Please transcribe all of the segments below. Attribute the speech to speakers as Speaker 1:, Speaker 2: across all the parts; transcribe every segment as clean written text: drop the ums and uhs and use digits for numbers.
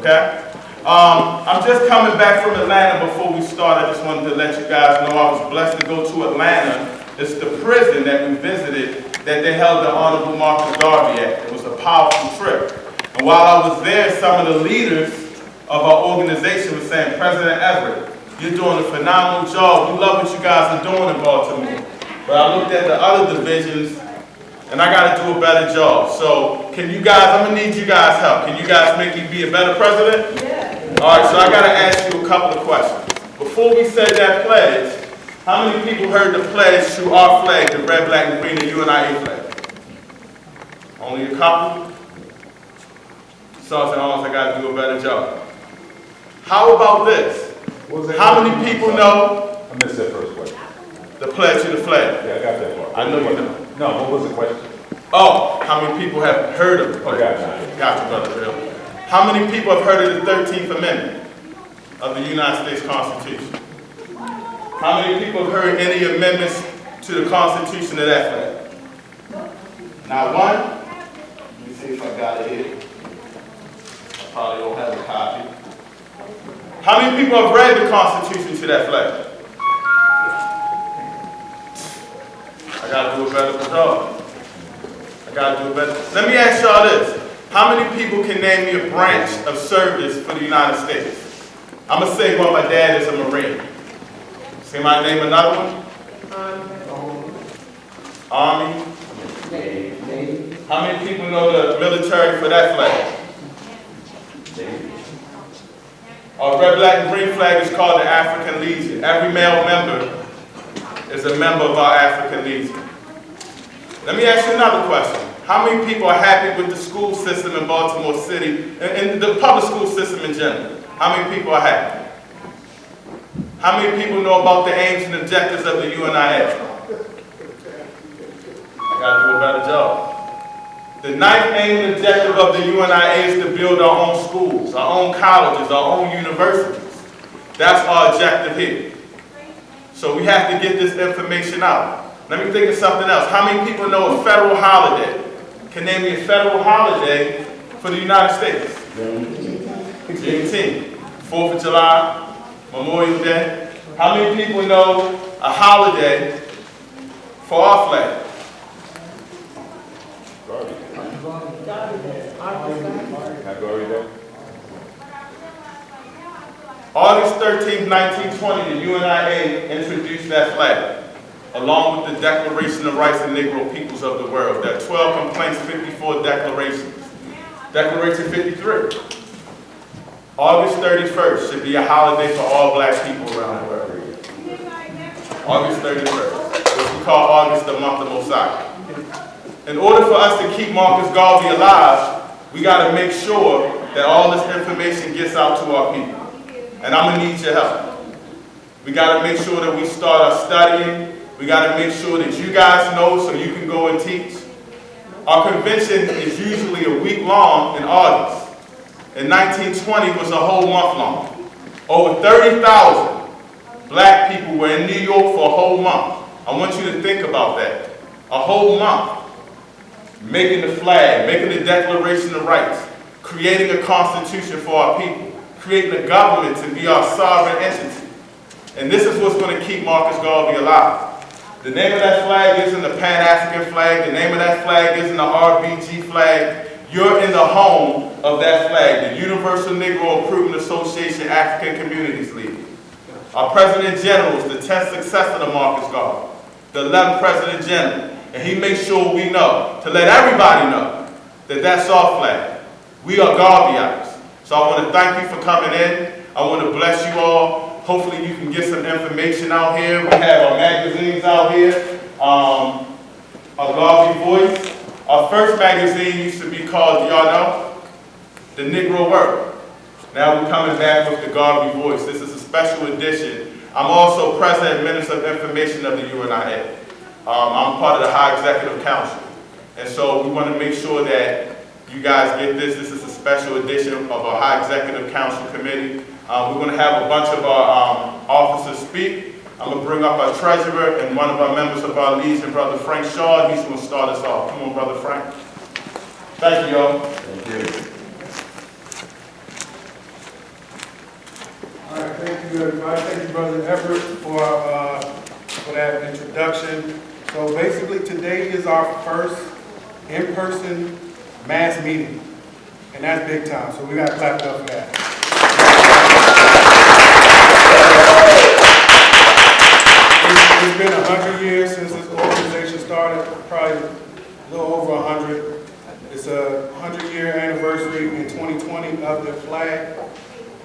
Speaker 1: okay? I'm just coming back from Atlanta. Before we start, I just wanted to let you guys know I was blessed to go to Atlanta. It's the prison that we visited that they held the Honorable Marcus Garvey at. It was a powerful trip. And while I was there, some of the leaders of our organization were saying, President Everett, you're doing a phenomenal job. We love what you guys are doing in Baltimore. But I looked at the other divisions, and I got to do a better job. So can you guys, I'm going to need you guys' help. Can you guys make me be a better president?
Speaker 2: Yeah.
Speaker 1: All right, so I got to ask you a couple of questions. Before we said that pledge, how many people heard the pledge through our flag, the red, black, and green, the UNIA flag? Only a couple? Sergeant Arms, I got to do a better job. How about this? How many people know?
Speaker 3: I missed that first question.
Speaker 1: The pledge to the flag.
Speaker 3: Yeah, I got that part.
Speaker 1: I know you know.
Speaker 3: No, what was the question?
Speaker 1: Oh, how many people have heard of the pledge?
Speaker 3: Gotcha.
Speaker 1: Gotcha, Brother Bill. How many people have heard of the 13th Amendment of the United States Constitution? How many people have heard any amendments to the Constitution of that flag? Not one? Let me see if I got it here. I probably don't have a copy. How many people have read the Constitution to that flag? I gotta do a better job. I gotta do a better. Let me ask y'all this. How many people can name me a branch of service for the United States? I'm gonna say one. My dad is a Marine. Say my name another one. Army. Navy. How many people know the military for that flag? Navy. Our red, black, and green flag is called the African Legion. Every male member is a member of our African Legion. Let me ask you another question. How many people are happy with the school system in Baltimore City and the public school system in general? How many people are happy? How many people know about the aims and objectives of the UNIA? I gotta do a better job. The ninth aim and objective of the UNIA is to build our own schools, our own colleges, our own universities. That's our objective here. So we have to get this information out. Let me think of something else. How many people know a federal holiday? Can name me a federal holiday for the United States? Juneteenth. 4th of July, Memorial Day. How many people know a holiday for our flag? August 13, 1920, the UNIA introduced that flag, along with the Declaration of Rights of Negro Peoples of the World. There are 12 complaints, 54 declarations. Declaration 53. August 31st should be a holiday for all black people around the world. August 31st, which we call August the month of Mosiah. In order for us to keep Marcus Garvey alive, we got to make sure that all this information gets out to our people. And I'm going to need your help. We got to make sure that we start our studying. We got to make sure that you guys know so you can go and teach. Our convention is usually a week long in August. In 1920, it was a whole month long. Over 30,000 black people were in New York for a whole month. I want you to think about that. A whole month. Making the flag, making the Declaration of Rights, creating a constitution for our people, creating a government to be our sovereign entity. And this is what's going to keep Marcus Garvey alive. The name of that flag isn't the Pan-African flag. The name of that flag isn't the RBG flag. You're in the home of that flag, the Universal Negro Improvement Association African Communities League. Our President General is the 10th successor to Marcus Garvey, the 11th President General. And he makes sure we know, to let everybody know, that that's our flag. We are Garveyites. So I want to thank you for coming in. I want to bless you all. Hopefully you can get some information out here. We have our magazines out here. Our Garvey Voice. Our first magazine used to be called, do y'all know? The Negro World. Now we're coming back with the Garvey Voice. This is a special edition. I'm also President and Minister of Information of the UNIA. I'm part of the High Executive Council. And so we want to make sure that you guys get this. This is a special edition of our High Executive Council Committee. We're going to have a bunch of our officers speak. I'm going to bring up our treasurer and one of our members of our Legion, Brother Frank Shaw. He's going to start us off. Come on, Brother Frank. Thank you, y'all.
Speaker 3: Thank you.
Speaker 2: you, everybody. Thank you, Brother Everett, for that introduction. So basically, today is our first in-person mass meeting, and that's big time. So we got to clap it up for that. It's been 100 years since this organization started, probably a little over 100. It's a 100-year anniversary in 2020 of the flag.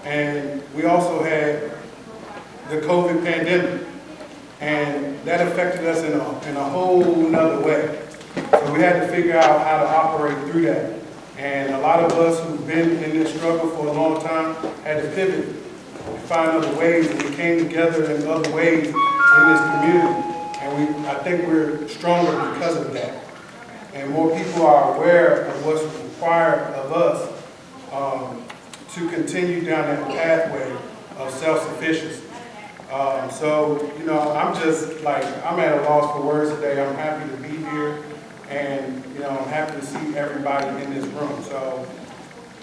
Speaker 2: And we also had the COVID pandemic, and that affected us in a whole nother way. So we had to figure out how to operate through that. And a lot of us who've been in this struggle for a long time had to pivot and find other ways, and we came together in other ways in this community. And I think we're stronger because of that. And more people are aware of what's required of us to continue down that pathway of self-sufficiency. So, you know, I'm at a loss for words today. I'm happy to be here, and, you know, I'm happy to see everybody in this room. So,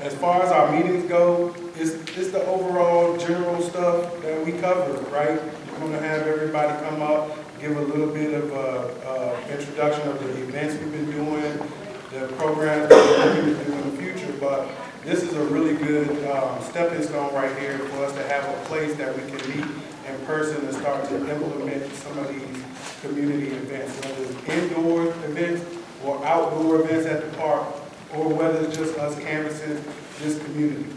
Speaker 2: as far as our meetings go, it's the overall general stuff that we cover, right? We're going to have everybody come up, give a little bit of introduction of the events we've been doing, the programs that we're going to do in the future, but this is a really good stepping stone right here for us to have a place that we can meet in person and start to implement some of these community events, whether it's indoor events or outdoor events at the park, or whether it's just us canvassing this community.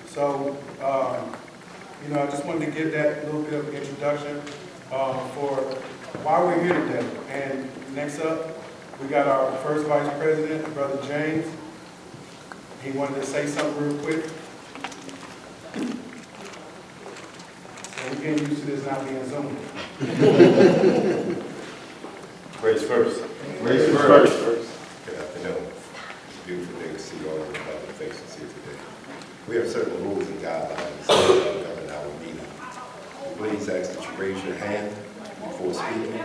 Speaker 2: So, you know, I just wanted to give that little bit of introduction for why we're here today. And next up, we got our first Vice President, Brother James. He wanted to say something real quick. And we're getting used to this not being Zoom.
Speaker 3: Grace first.
Speaker 1: Grace first.
Speaker 3: Good afternoon. It's a beautiful day to see all of the public faces here today. We have certain rules and guidelines that govern our meeting. Please ask that you raise your hand before speaking.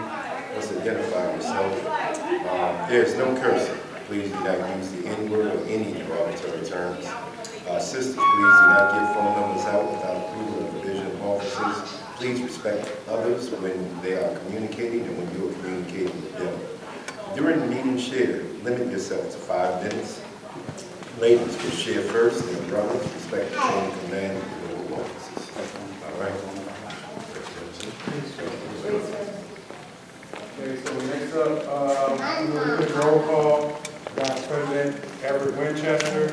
Speaker 3: Let's identify yourself. There is no cursing. Please do not use the N-word or any derogatory terms. Sisters, please do not give phone numbers out without approval of division officers. Please respect others when they are communicating and when you are communicating with them. During the meeting, limit yourself to 5 minutes. Ladies will share first, and brothers respect the chain of command of the local officers. All right.
Speaker 2: Okay, so next up, we're going to roll call. Vice President Everett Winchester,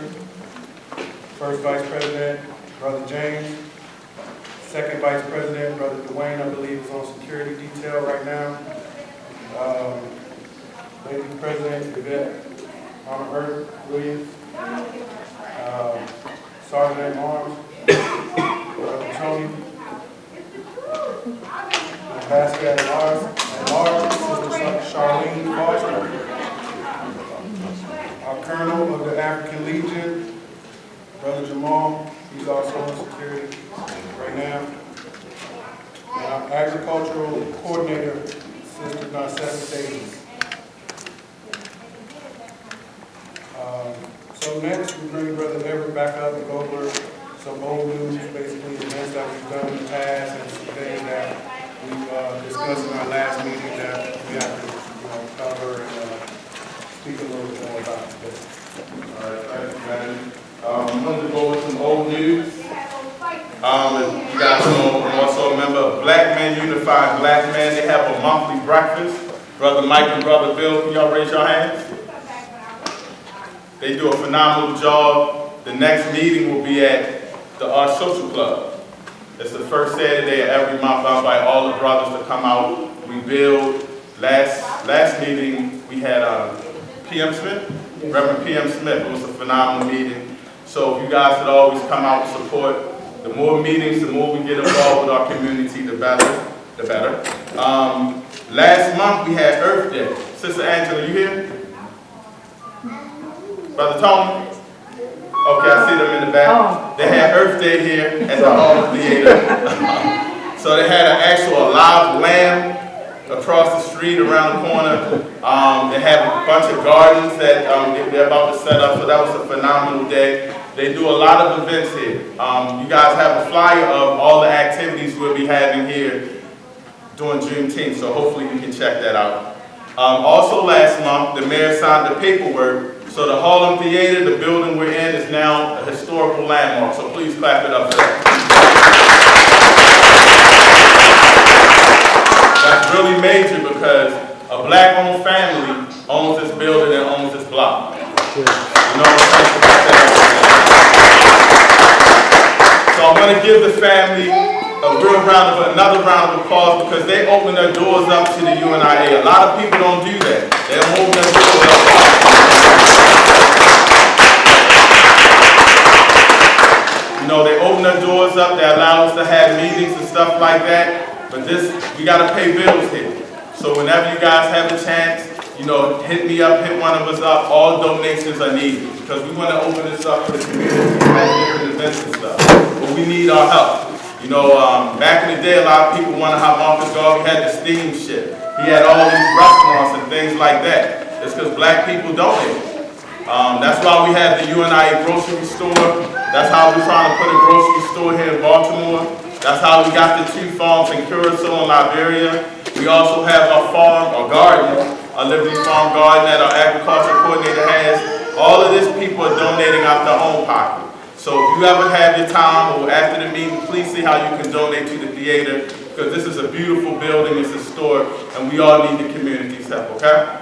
Speaker 2: First Vice President Brother James, Second Vice President Brother Dwayne, I believe, is on security detail right now. Lady President Yvette Armour Williams, Sergeant at Arms Brother Tony, Ambassador at Large, Sister Charlene Foster. Our Colonel of the African Legion, Brother Jamal, he's also on security right now. And our Agricultural Coordinator, Sister Narcissa Davis. So next, we bring Brother Everett back up and go over some old news, basically events that we've done in the past and some things that we discussed in our last meeting that we have to cover and speak a little bit more about today.
Speaker 1: All right, thank you, man. I'm going to go over some old news. As you guys know, I'm also a member of Black Men Unified Black Men. They have a monthly breakfast. Brother Mike and Brother Bill, can y'all raise your hands? They do a phenomenal job. The next meeting will be at the Social Club. It's the first Saturday of every month. I invite all the brothers to come out. We build. Last meeting, we had P.M. Smith, Reverend P.M. Smith. It was a phenomenal meeting. So if you guys could always come out and support, the more meetings, the more we get involved with our community, the better. Last month we had Earth Day. Sister Angela, you here? Brother Tony? Okay, I see them in the back. They had Earth Day here at the Harlem Theater. So they had an actual live lamb across the street, around the corner. They have a bunch of gardens that they're about to set up, so that was a phenomenal day. They do a lot of events here. You guys have a flyer of all the activities we'll be having here during Juneteenth, so hopefully you can check that out. Also last month, the mayor signed the paperwork, so the Harlem Theater, the building we're in, is now a historical landmark, so please clap it up for that. That's really major because a black-owned family owns this building and owns this block. You know, so I'm going to give the family another round of applause because they open their doors up to the UNIA. A lot of people don't do that. They don't open their doors up. You know, they open their doors up. They allow us to have meetings and stuff like that. But we got to pay bills here. So whenever you guys have a chance, you know, hit me up, hit one of us up. All donations are needed because we want to open this up for the community and have different events and stuff. But we need our help. You know, back in the day, a lot of people wonder how Marcus Garvey had the steamship. He had all these restaurants and things like that. It's because black people donate. That's why we have the UNIA grocery store. That's how we're trying to put a grocery store here in Baltimore. That's how we got the 2 farms in Curacao and Liberia. We also have our farm, our garden, our Liberty Farm garden that our agriculture coordinator has. All of this people are donating out their own pocket. So if you ever have your time or after the meeting, please see how you can donate to the theater because this is a beautiful building, it's historic, and we all need the community's help, okay?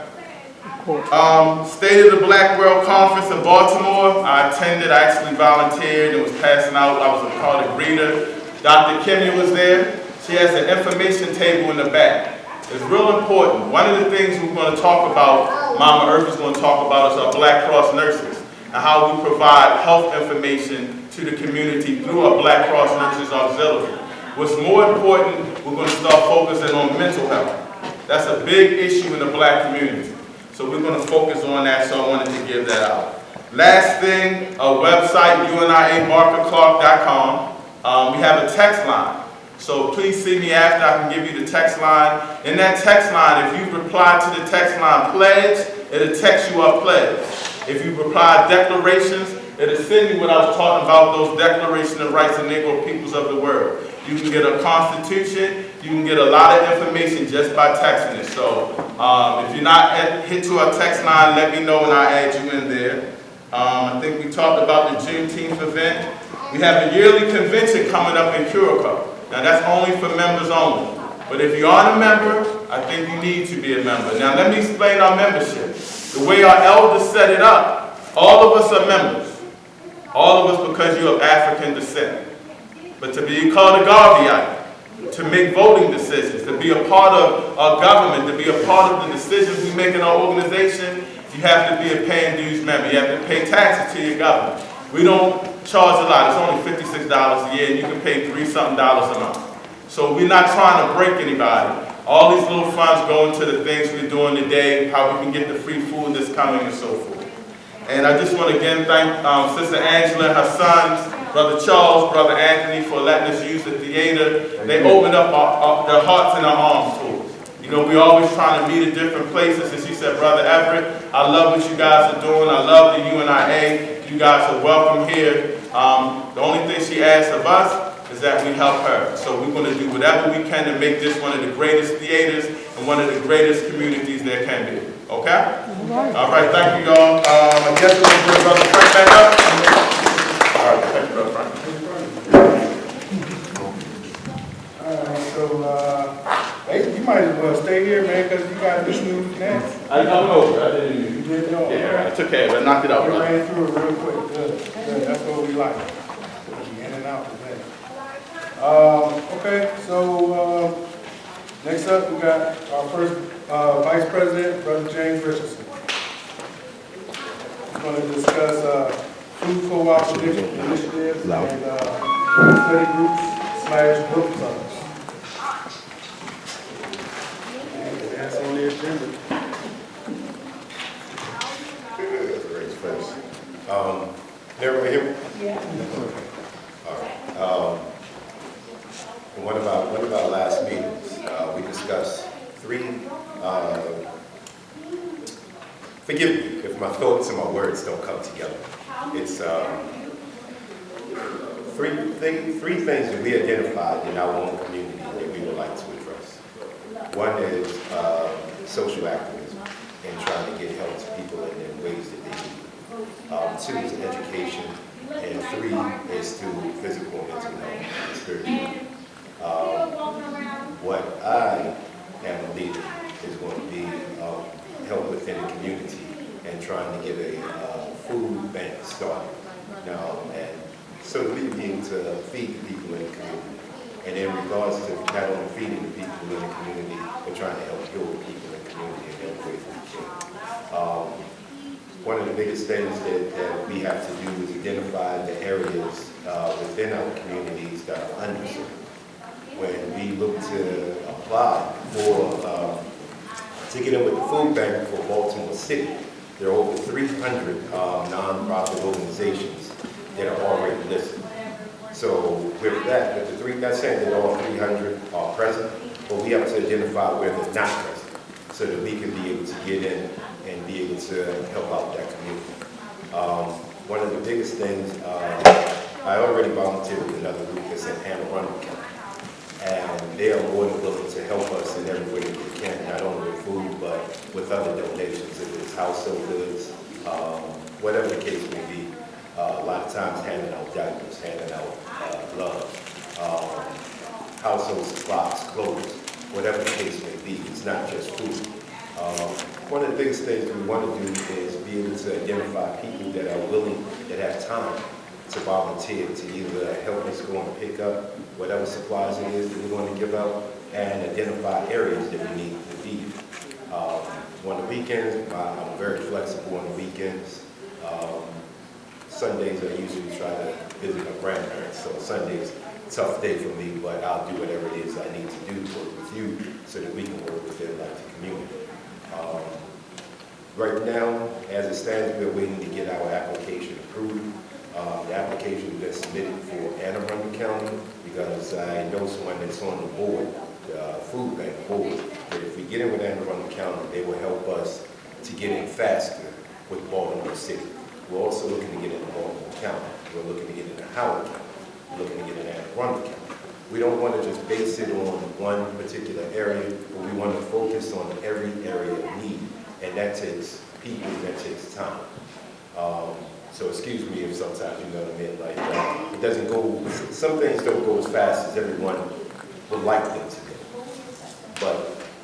Speaker 1: State of the Black World Conference in Baltimore. I attended, I actually volunteered and was passing out. I was a part of greeter. Dr. Kimmy was there. She has an information table in the back. It's real important. One of the things we're going to talk about, Mama Earth is going to talk about, is our Black Cross nurses and how we provide health information to the community through our Black Cross Nurses Auxiliary. What's more important, we're going to start focusing on mental health. That's a big issue in the black community. So we're going to focus on that, so I wanted to give that out. Last thing, a website, UNIA-Barca-Clarke.com. We have a text line. So please see me after, I can give you the text line. In that text line, if you reply to the text line pledge, it'll text you our pledge. If you reply declarations, it'll send you what I was talking about, those Declaration of Rights of Negro Peoples of the World. You can get a constitution, you can get a lot of information just by texting it. So if you're not hit to our text line, let me know and I'll add you in there. I think we talked about the Juneteenth event. We have a yearly convention coming up in Curacao. Now that's only for members only. But if you aren't a member, I think you need to be a member. Now let me explain our membership. The way our elders set it up, all of us are members. All of us because you're of African descent. But to be called a Garveyite, to make voting decisions, to be a part of our government, to be a part of the decisions we make in our organization, you have to be a paying dues member. You have to pay taxes to your government. We don't charge a lot. It's only $56 a year, and you can pay $3-something a month. So we're not trying to break anybody. All these little funds go into the things we're doing today, how we can get the free food that's coming and so forth. And I just want to again thank Sister Angela and her sons, Brother Charles, Brother Anthony, for letting us use the theater. They opened up their hearts and our arms to us. You know, we're always trying to meet at different places. And she said, Brother Everett, I love what you guys are doing. I love the UNIA. You guys are welcome here. The only thing she asks of us is that we help her. So we're going to do whatever we can to make this one of the greatest theaters and one of the greatest communities there can be. Okay? All right, thank you, y'all. I guess we're going to bring Brother Frank back up. All right, thank you, Brother Frank.
Speaker 2: All right, so hey, you might as well stay here, man, because you got this news next.
Speaker 1: I know, I didn't.
Speaker 2: You did know.
Speaker 1: Yeah, I took care of it. I knocked it out.
Speaker 2: We ran through it real quick. Good. That's what we like. Be in and out today. Okay, so next up we got our first Vice President, Brother James Richardson. We're going to discuss food co-op initiatives and study groups / book clubs. And that's on the agenda.
Speaker 3: First. Everybody hear me?
Speaker 4: Yeah.
Speaker 3: All right. In one of our last meetings, we discussed three, forgive me if my thoughts and my words don't come together. It's three things that we identified in our own community that we would like to address. One is social activism and trying to get help to people in ways that they need. Two is education, and three is through physical and mental health and spiritual. What I am leading is going to be help within the community and trying to get a food bank started now, and so that we can be able to feed the people in the community. And in regards to not only feeding the people in the community, but trying to help heal the people in the community in every way we can. One of the biggest things that we have to do is identify the areas within our communities that are underserved. When we look to apply for, to get in with the food bank for Baltimore City, there are over 300 nonprofit organizations that are already listed. So with that, with the three, not saying that all 300 are present, but we have to identify where they're not present so that we can be able to get in and be able to help out that community. One of the biggest things, I already volunteered with another group that's in Harlem, and they are more than willing to help us in every way that they can, not only with food, but with other donations, if it's household goods, whatever the case may be. A lot of times handing out diapers, handing out gloves, household supplies, clothes, whatever the case may be. It's not just food. One of the biggest things we want to do is be able to identify people that are willing, that have time to volunteer, to either help us go and pick up whatever supplies it is that we want to give out, and identify areas that we need to feed. On the weekends, I'm very flexible on the weekends. Sundays I usually try to visit my grandparents, so Sunday's a tough day for me, but I'll do whatever it is I need to do to work with you so that we can work within like the community. Right now, as it stands, we're waiting to get our application approved. The application has been submitted for Anne Arundel County because I know someone that's on the board, the food bank board, that if we get in with Anne Arundel County, they will help us to get in faster with Baltimore City. We're also looking to get into Baltimore County. We're looking to get into Howard County. We're looking to get into Anne Arundel County. We don't want to just base it on one particular area, but we want to focus on every area of need, and that takes people, that takes time. So excuse me if sometimes, you know what I mean, like it doesn't go, some things don't go as fast as everyone would like them to go. But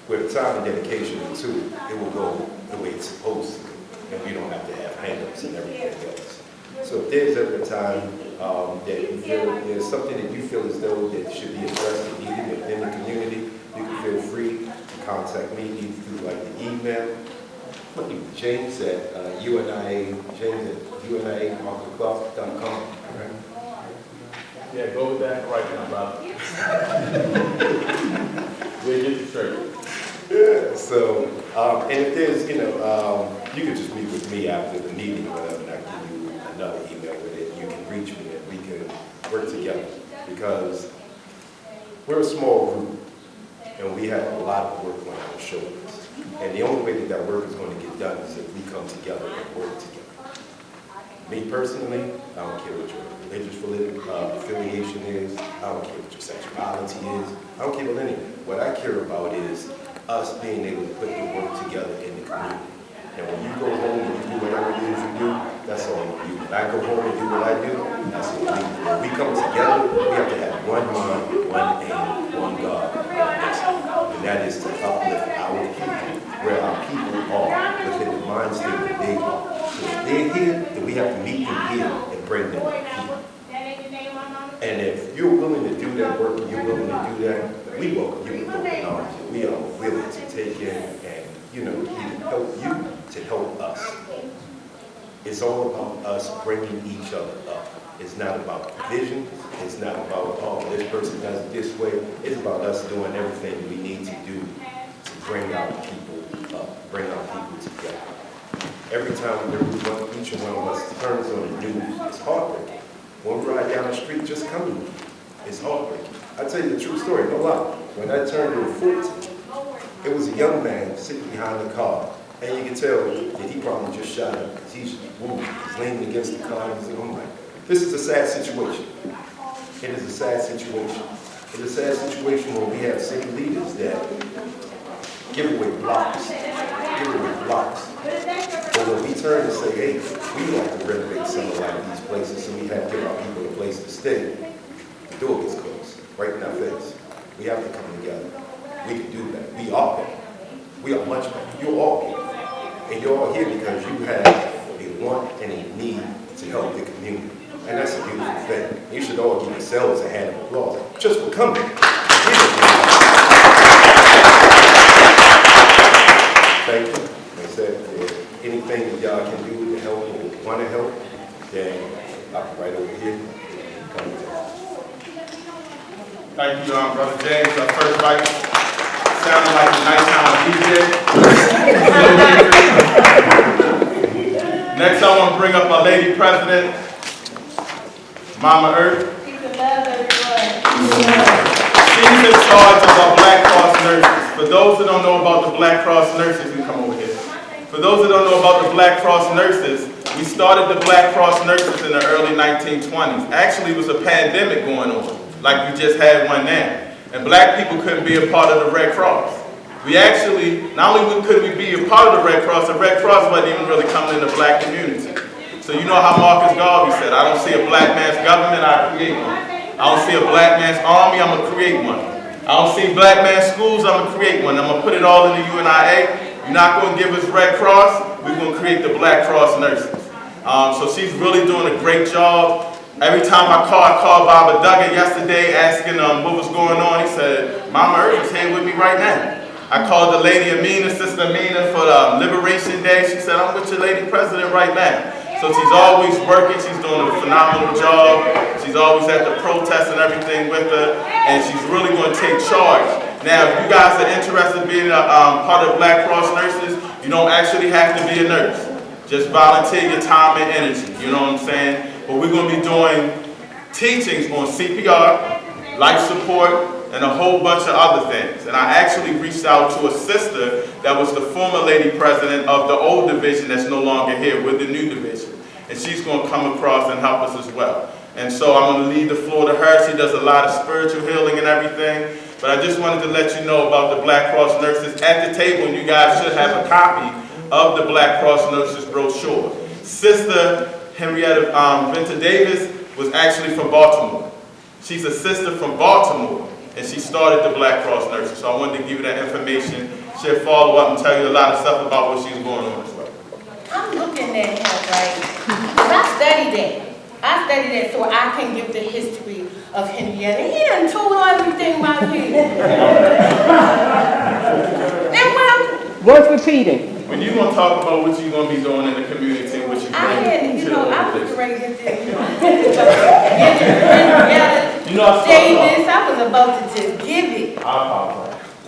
Speaker 3: with time and dedication to it, it will go the way it's supposed to. And we don't have to have hang-ups and everything else. So if there's ever a time that you feel there's something that you feel as though that should be addressed and needed within the community, you can feel free to contact me either through like the email, James at Barca-Clarke.com.
Speaker 1: Yeah, go with that right now, brother. We'll get you straight.
Speaker 3: Yeah, so, and if there's, you can just meet with me after the meeting or whatever, and I give you another email with it. You can reach me and we can work together because we're a small group and we have a lot of work on our shoulders. And the only way that that work is going to get done is if we come together and work together. Me personally, I don't care what your religious affiliation is. I don't care what your sexuality is. I don't care about anything. What I care about is us being able to put the work together in the community. And when you go home and you do whatever it is you do, that's all you do. When I go home and do what I do, that's all we do. When we come together, we have to have one mind, one aim, one God, and that is to uplift our people, where our people are, within the mind state that they are. So if they're here, then we have to meet them here and bring them here. And if you're willing to do that work and you're willing to do that, we welcome you with open arms. We are willing to take in and, help you to help us. It's all about us bringing each other up. It's not about division. It's not about, oh, this person does it this way. It's about us doing everything we need to do to bring our people up, bring our people together. Every time each one of us turns on the news, it's heartbreaking. One ride down the street, just coming, it's heartbreaking. I tell you the true story, no lie. When I turned 14, it was a young man sitting behind the car, and you can tell that he probably just shot him because he's wounded. He's leaning against the car, and I'm like, this is a sad situation. It is a sad situation. It is a sad situation when we have city leaders that give away blocks. But when we turn and say, hey, we like to renovate some of like these places so we have to give our people a place to stay, the door gets closed, right in our face. We have to come together. We can do that. We are better. We are much better. You're all here. And you're all here because you have a want and a need to help the community. And that's a beautiful thing. You should all give yourselves a hand of applause just for coming. Thank you. Like I said, for anything that y'all can do to help or want to help, then I'll be right over here. Come to
Speaker 1: Thank you, Brother James. Our first fight sounded like a nighttime DJ. Next, I want to bring up our lady president, Mama Earth.
Speaker 4: Peace and love, everyone.
Speaker 1: She's in charge of our Black Cross nurses. For those that don't know about the Black Cross nurses, you come over here. For those that don't know about the Black Cross nurses, we started the Black Cross nurses in the early 1920s. Actually, it was a pandemic going on, like we just had one now. And black people couldn't be a part of the Red Cross. We actually, not only could we be a part of the Red Cross wasn't even really coming in the black community. So you know how Marcus Garvey said, I don't see a black man's government, I create one. I don't see a black man's army, I'm gonna create one. I don't see black man's schools, I'm gonna create one. I'm gonna put it all in the UNIA. You're not gonna give us Red Cross, we're gonna create the Black Cross nurses. So she's really doing a great job. Every time I called Baba Duggan yesterday asking what was going on. He said, Mama Earth is here with me right now. I called the lady Amina, Sister Amina, for Liberation Day. She said, I'm with your lady president right now. So she's always working. She's doing a phenomenal job. She's always at the protests and everything with her. And she's really going to take charge. Now, if you guys are interested in being a part of Black Cross nurses, you don't actually have to be a nurse. Just volunteer your time and energy. You know what I'm saying? But we're going to be doing teachings on CPR, life support, and a whole bunch of other things. And I actually reached out to a sister that was the former lady president of the old division that's no longer here with the new division. And she's going to come across and help us as well. And so I'm going to leave the floor to her. She does a lot of spiritual healing and everything. But I just wanted to let you know about the Black Cross nurses. At the table, and you guys should have a copy of the Black Cross nurses brochure. Sister Henrietta Venter Davis was actually from Baltimore. She's a sister from Baltimore, and she started the Black Cross nurses. So I wanted to give you that information. She'll follow up and tell you a lot of stuff about what she's going on as well.
Speaker 4: I'm looking at her, right? Because I studied that so I can give the history of Henrietta. He done told everything right here. And
Speaker 5: Worth repeating.
Speaker 1: When you're going to talk about what you're going to be doing in the community and what you're
Speaker 4: I
Speaker 1: doing,
Speaker 4: was ready to do, Davis, I was about to just give it.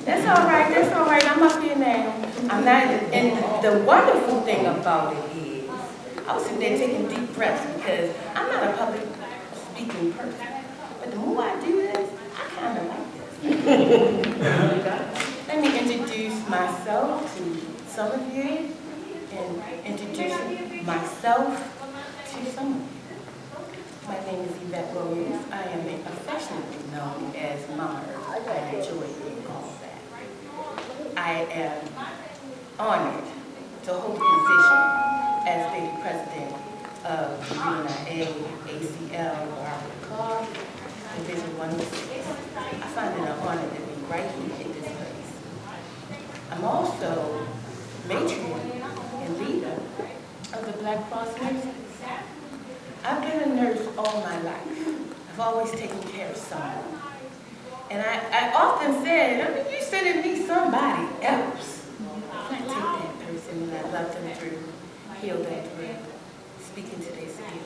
Speaker 4: That's all right, I'm up here now. I'm not, and the wonderful thing about it is, I was sitting there taking deep breaths because I'm not a public speaking person. But the more I do this, I kind of like this. Let me introduce myself to some of you and introduce myself to some of you. My name is Yvette Rose. I am affectionately known as Mama Earth. I enjoy being called that. I am honored to hold the position as Lady President of the UNIA-ACL Barca-Clarke, Division 106. I find it an honor to be right here in this place. I'm also matron and leader of the Black Cross nurses. I've been a nurse all my life. I've always taken care of someone. And I often said, you sending me somebody else. I take that person and I love them through, heal them through, speaking to their spirit.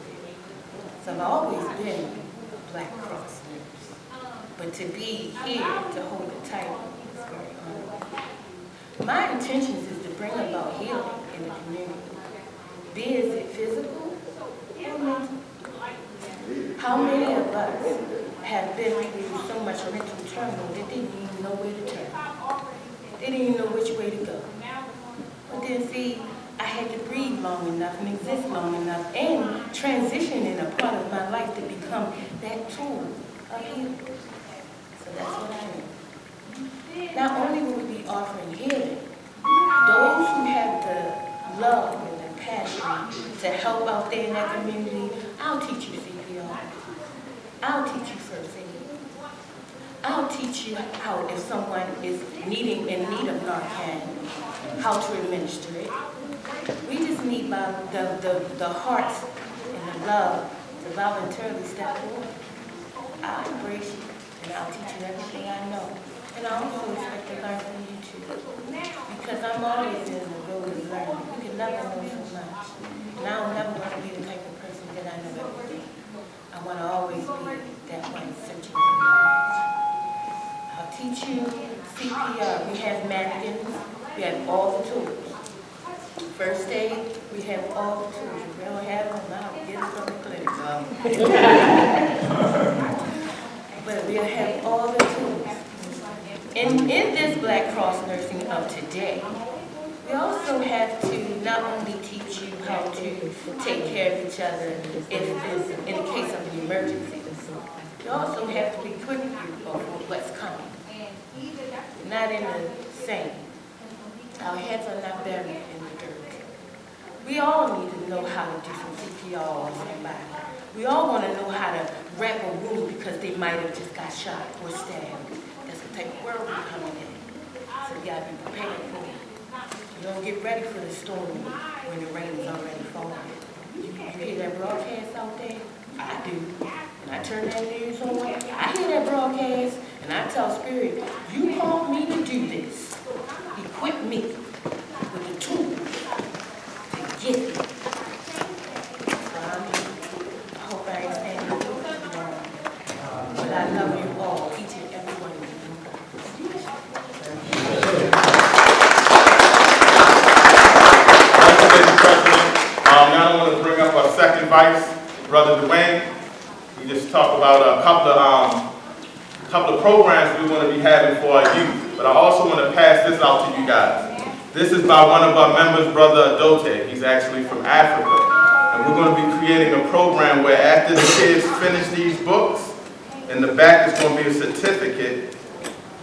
Speaker 4: So I've always been a Black Cross nurse. But to be here to hold the title is very honoring. My intentions is to bring about healing in the community. Be it physical or mental. How many of us have been through so much mental turmoil that they didn't even know where to turn? They didn't even know which way to go. But then see, I had to breathe long enough and exist long enough and transition in a part of my life to become that tool of healing. So that's what I am. Not only will we be offering healing, those who have the love and the passion to help out there in that community, I'll teach you CPR. I'll teach you first aid. I'll teach you how, if someone is in need of Narcan, how to administer it. We just need the hearts and the love to voluntarily step forward. I'll embrace you, and I'll teach you everything I know. And I also expect to learn from you too. Because I'm always in the road of learning. You can never know so much. And I don't never want to be the type of person that I know everything. I want to always be that one searching for knowledge. I'll teach you CPR. We have mannequins. We have all the tools. First aid, we have all the tools. If we don't have them, I'll get it from the clinic. But we'll have all the tools. In this Black Cross nursing of today, we also have to not only teach you how to take care of each other if in the case of an emergency, we also have to equip you for what's coming. Not in the same. Our heads are not buried in the dirt. We all need to know how to do some CPR on somebody. We all want to know how to wrap a wound because they might have just got shot or stabbed. That's the type of world we're coming in. So you gotta be prepared for it. You don't get ready for the storm when the rain is already falling. You hear that broadcast out there? I do. And I turn that news on. I hear that broadcast and I tell Spirit, you called me to do this. Equip me with the tools to get it. So I hope I ain't standing for too long. But I love you all, each and every one of you.
Speaker 1: Now I want to bring up our second vice, Brother Dwayne. We just talked about a couple of programs we want to be having for our youth. But I also want to pass this out to you guys. This is by one of our members, Brother Adote. He's actually from Africa. And we're going to be creating a program where after the kids finish these books, in the back is going to be a certificate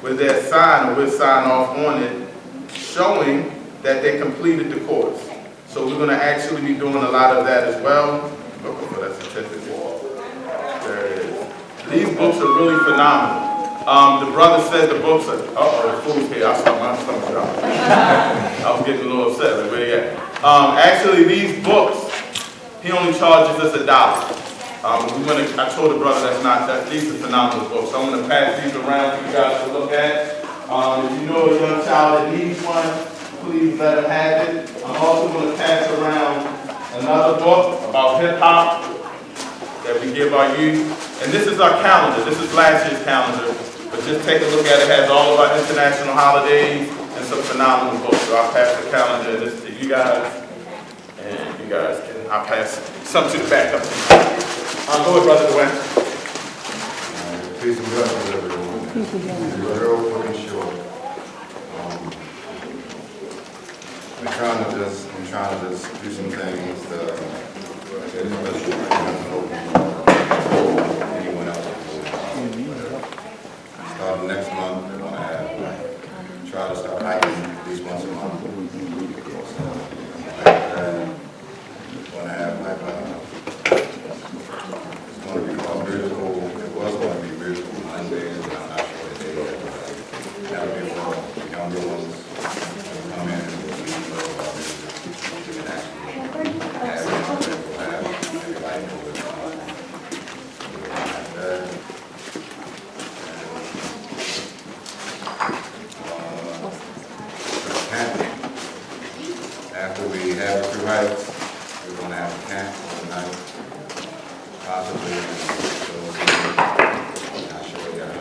Speaker 1: with their sign, or we'll sign off on it, showing that they completed the course. So we're going to actually be doing a lot of that as well. Looking for that certificate. There it is. These books are really phenomenal. The brother said the books are, the food's here. I saw my stomach drop. I was getting a little upset. Like, where you at? Actually, these books, he only charges us $1. I told the brother these are phenomenal books. So I'm going to pass these around for you guys to look at. If you know a young child that needs one, please let them have it. I'm also going to pass around another book about hip-hop that we give our youth. And this is our calendar. This is last year's calendar. But just take a look at it. It has all of our international holidays and some phenomenal books. So I'll pass the calendar this to you guys. And you guys can, I'll pass some to the back up to you. Go ahead, Brother Dwayne.
Speaker 3: Peace and blessings, everyone. Real quick and short. I'm trying to just do some things especially anyone else. Starting next month, we're gonna try to start hiking at least once a month. We're gonna have it's going to be called Musical. It was going to be Musical Mondays, but I'm not sure the day yet. That'll be for the younger ones to come in and we can actually have everybody know what's going on. After we have a few hikes, we're going to have a camp overnight. Possibly, not sure yet.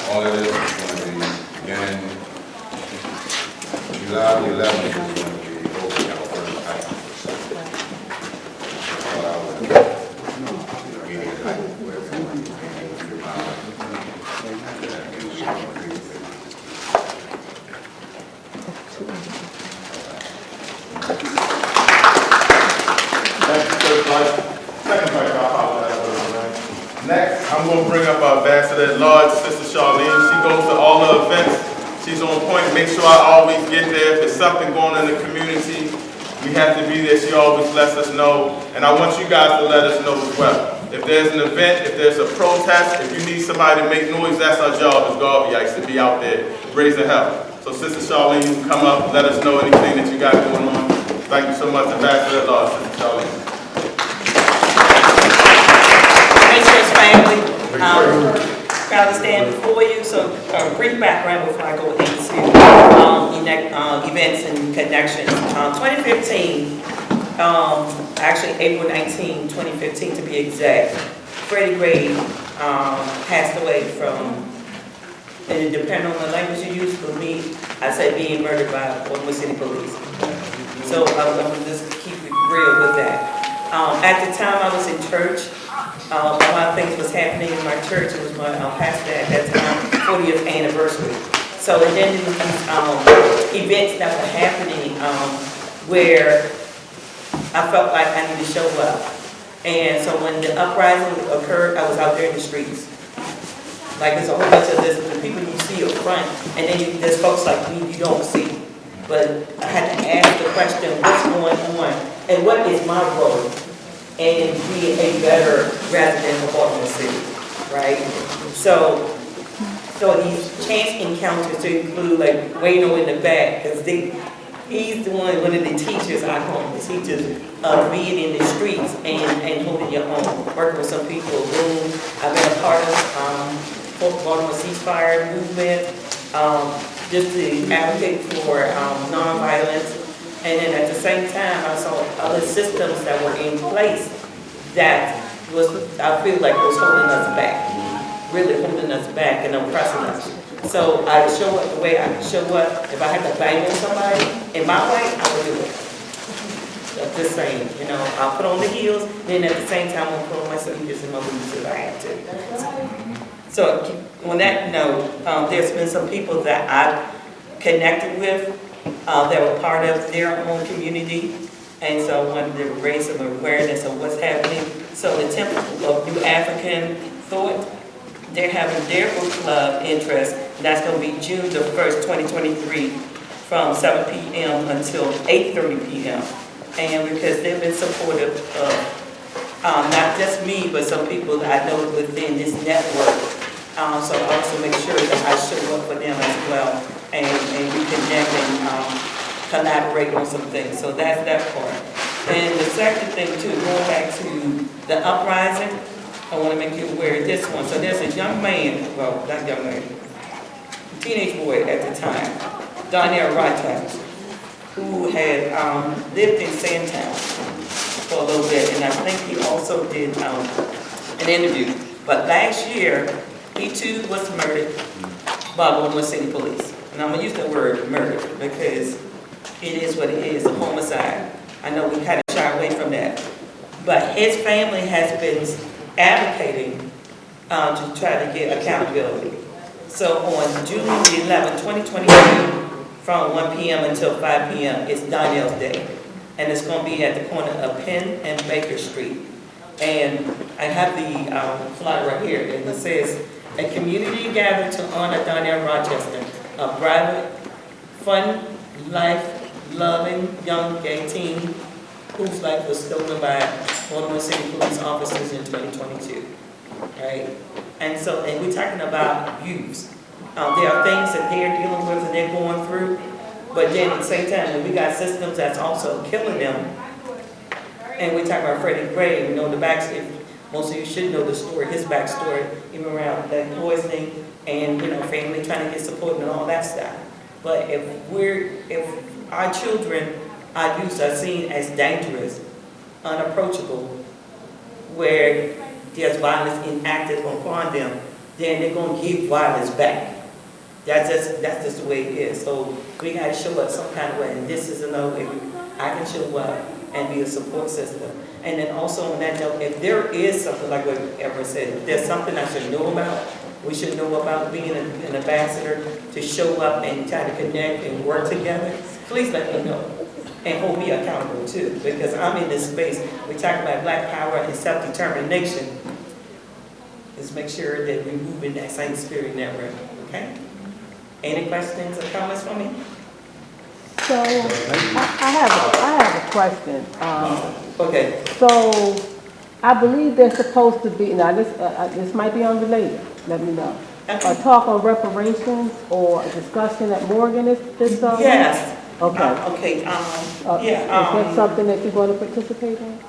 Speaker 3: All of this is going to be beginning July the 11th is going to be hosting our first hike. That's what I would meeting at hike where we're going to be a few miles. After that, we'll be on the creek.
Speaker 1: Thank you, Second question, I apologize. Next I'm going to bring up our Ambassador at Large, Sister Charlene. She goes to all the events. She's on point. Make sure I always get there. If there's something going on in the community, we have to be there. She always lets us know. And I want you guys to let us know as well. If there's an event, if there's a protest, if you need somebody to make noise, that's our job as Garveyites, to be out there raising hell. So Sister Charlene, you can come up, let us know anything that you got going on. Thank you so much, Ambassador at Large, Sister Charlene.
Speaker 6: Commissioners, family, proud to stand before you. So a brief background before I go into events and connections. 2015, actually April 19, 2015 to be exact, Freddie Gray passed away from, and depending on the language you use, for me, I say being murdered by Baltimore City Police. So I'm going to just keep it real with that. At the time I was in church, a lot of things was happening in my church. It was my pastor at that time, 40th anniversary. So and then these events that were happening where I felt like I needed to show up. And so when the uprising occurred, I was out there in the streets. Like there's a whole bunch of this, the people you see up front, and then there's folks like me you don't see. But I had to ask the question, what's going on? And what is my role in being a better resident of Baltimore City, right? So these chance encounters to include like Wayno in the back, because he's the one of the teachers I call the teachers of being in the streets and holding your own, working with some people. I've been a part of Baltimore ceasefire movement, just to advocate for nonviolence. And then at the same time, I saw other systems that were in place that was, I feel like was holding us back, really holding us back and oppressing us. So I show up the way I show up. If I had to bang on somebody in my way, I would do it. Just saying, you know, I'll put on the heels, then at the same time I'll put on my sneakers and my boots if I have to. So on that note, there's been some people that I've connected with that were part of their own community, and so I wanted to raise some awareness of what's happening. So the Temple of New African Thought, they're having their book club interest, and that's going to be June the 1st, 2023, from 7 p.m. until 8:30 p.m. And because they've been supportive of not just me, but some people that I know within this network. So I also make sure that I show up for them as well, and we connect and collaborate on some things. So that's that part. And the second thing too, going back to the uprising, I want to make you aware of this one. So there's a young man, well, not young man, teenage boy at the time, Donnell Rochester, who had lived in Sandtown for a little bit, and I think he also did an interview. But last year, he too was murdered by Baltimore City Police. And I'm going to use the word murder because it is what it is, a homicide. I know we kind of shy away from that. But his family has been advocating to try to get accountability. So on June 11, 2022, from 1 p.m. until 5 p.m. is Donnell's Day. And it's going to be at the corner of Penn and Baker Street. And I have the flyer right here, and it says, a community gathered to honor Donnell Rochester, a private, fun, life-loving young gay teen whose life was stolen by Baltimore City police officers in 2022, right? And so, and we're talking about youths. There are things that they're dealing with and they're going through, but then at the same time, when we got systems that's also killing them, and we talk about Freddie Gray, we know the backstory. Most of you should know the story, his backstory, even around lead poisoning and, you know, family trying to get support and all that stuff. But if our children, our youth are seen as dangerous, unapproachable, where there's violence enacted upon them, then they're going to give violence back. That's just the way it is. So we got to show up some kind of way, and this is another way I can show up and be a support system. And then also on that note, if there is something like what Everett said, if there's something I should know about, we should know about being an ambassador to show up and try to connect and work together, please let me know. And hold me accountable too, because I'm in this space. We talk about Black power and self-determination. Let's make sure that we move in that same spirit in that way, okay? Any questions or comments for me?
Speaker 5: So, I have a question.
Speaker 6: Okay,
Speaker 5: So, I believe there's supposed to be, now this might be unrelated, let me know. A talk on reparations or a discussion at Morgan this summer?
Speaker 6: yes.
Speaker 5: Okay.
Speaker 6: Okay,
Speaker 5: Is that something that you're going to participate in?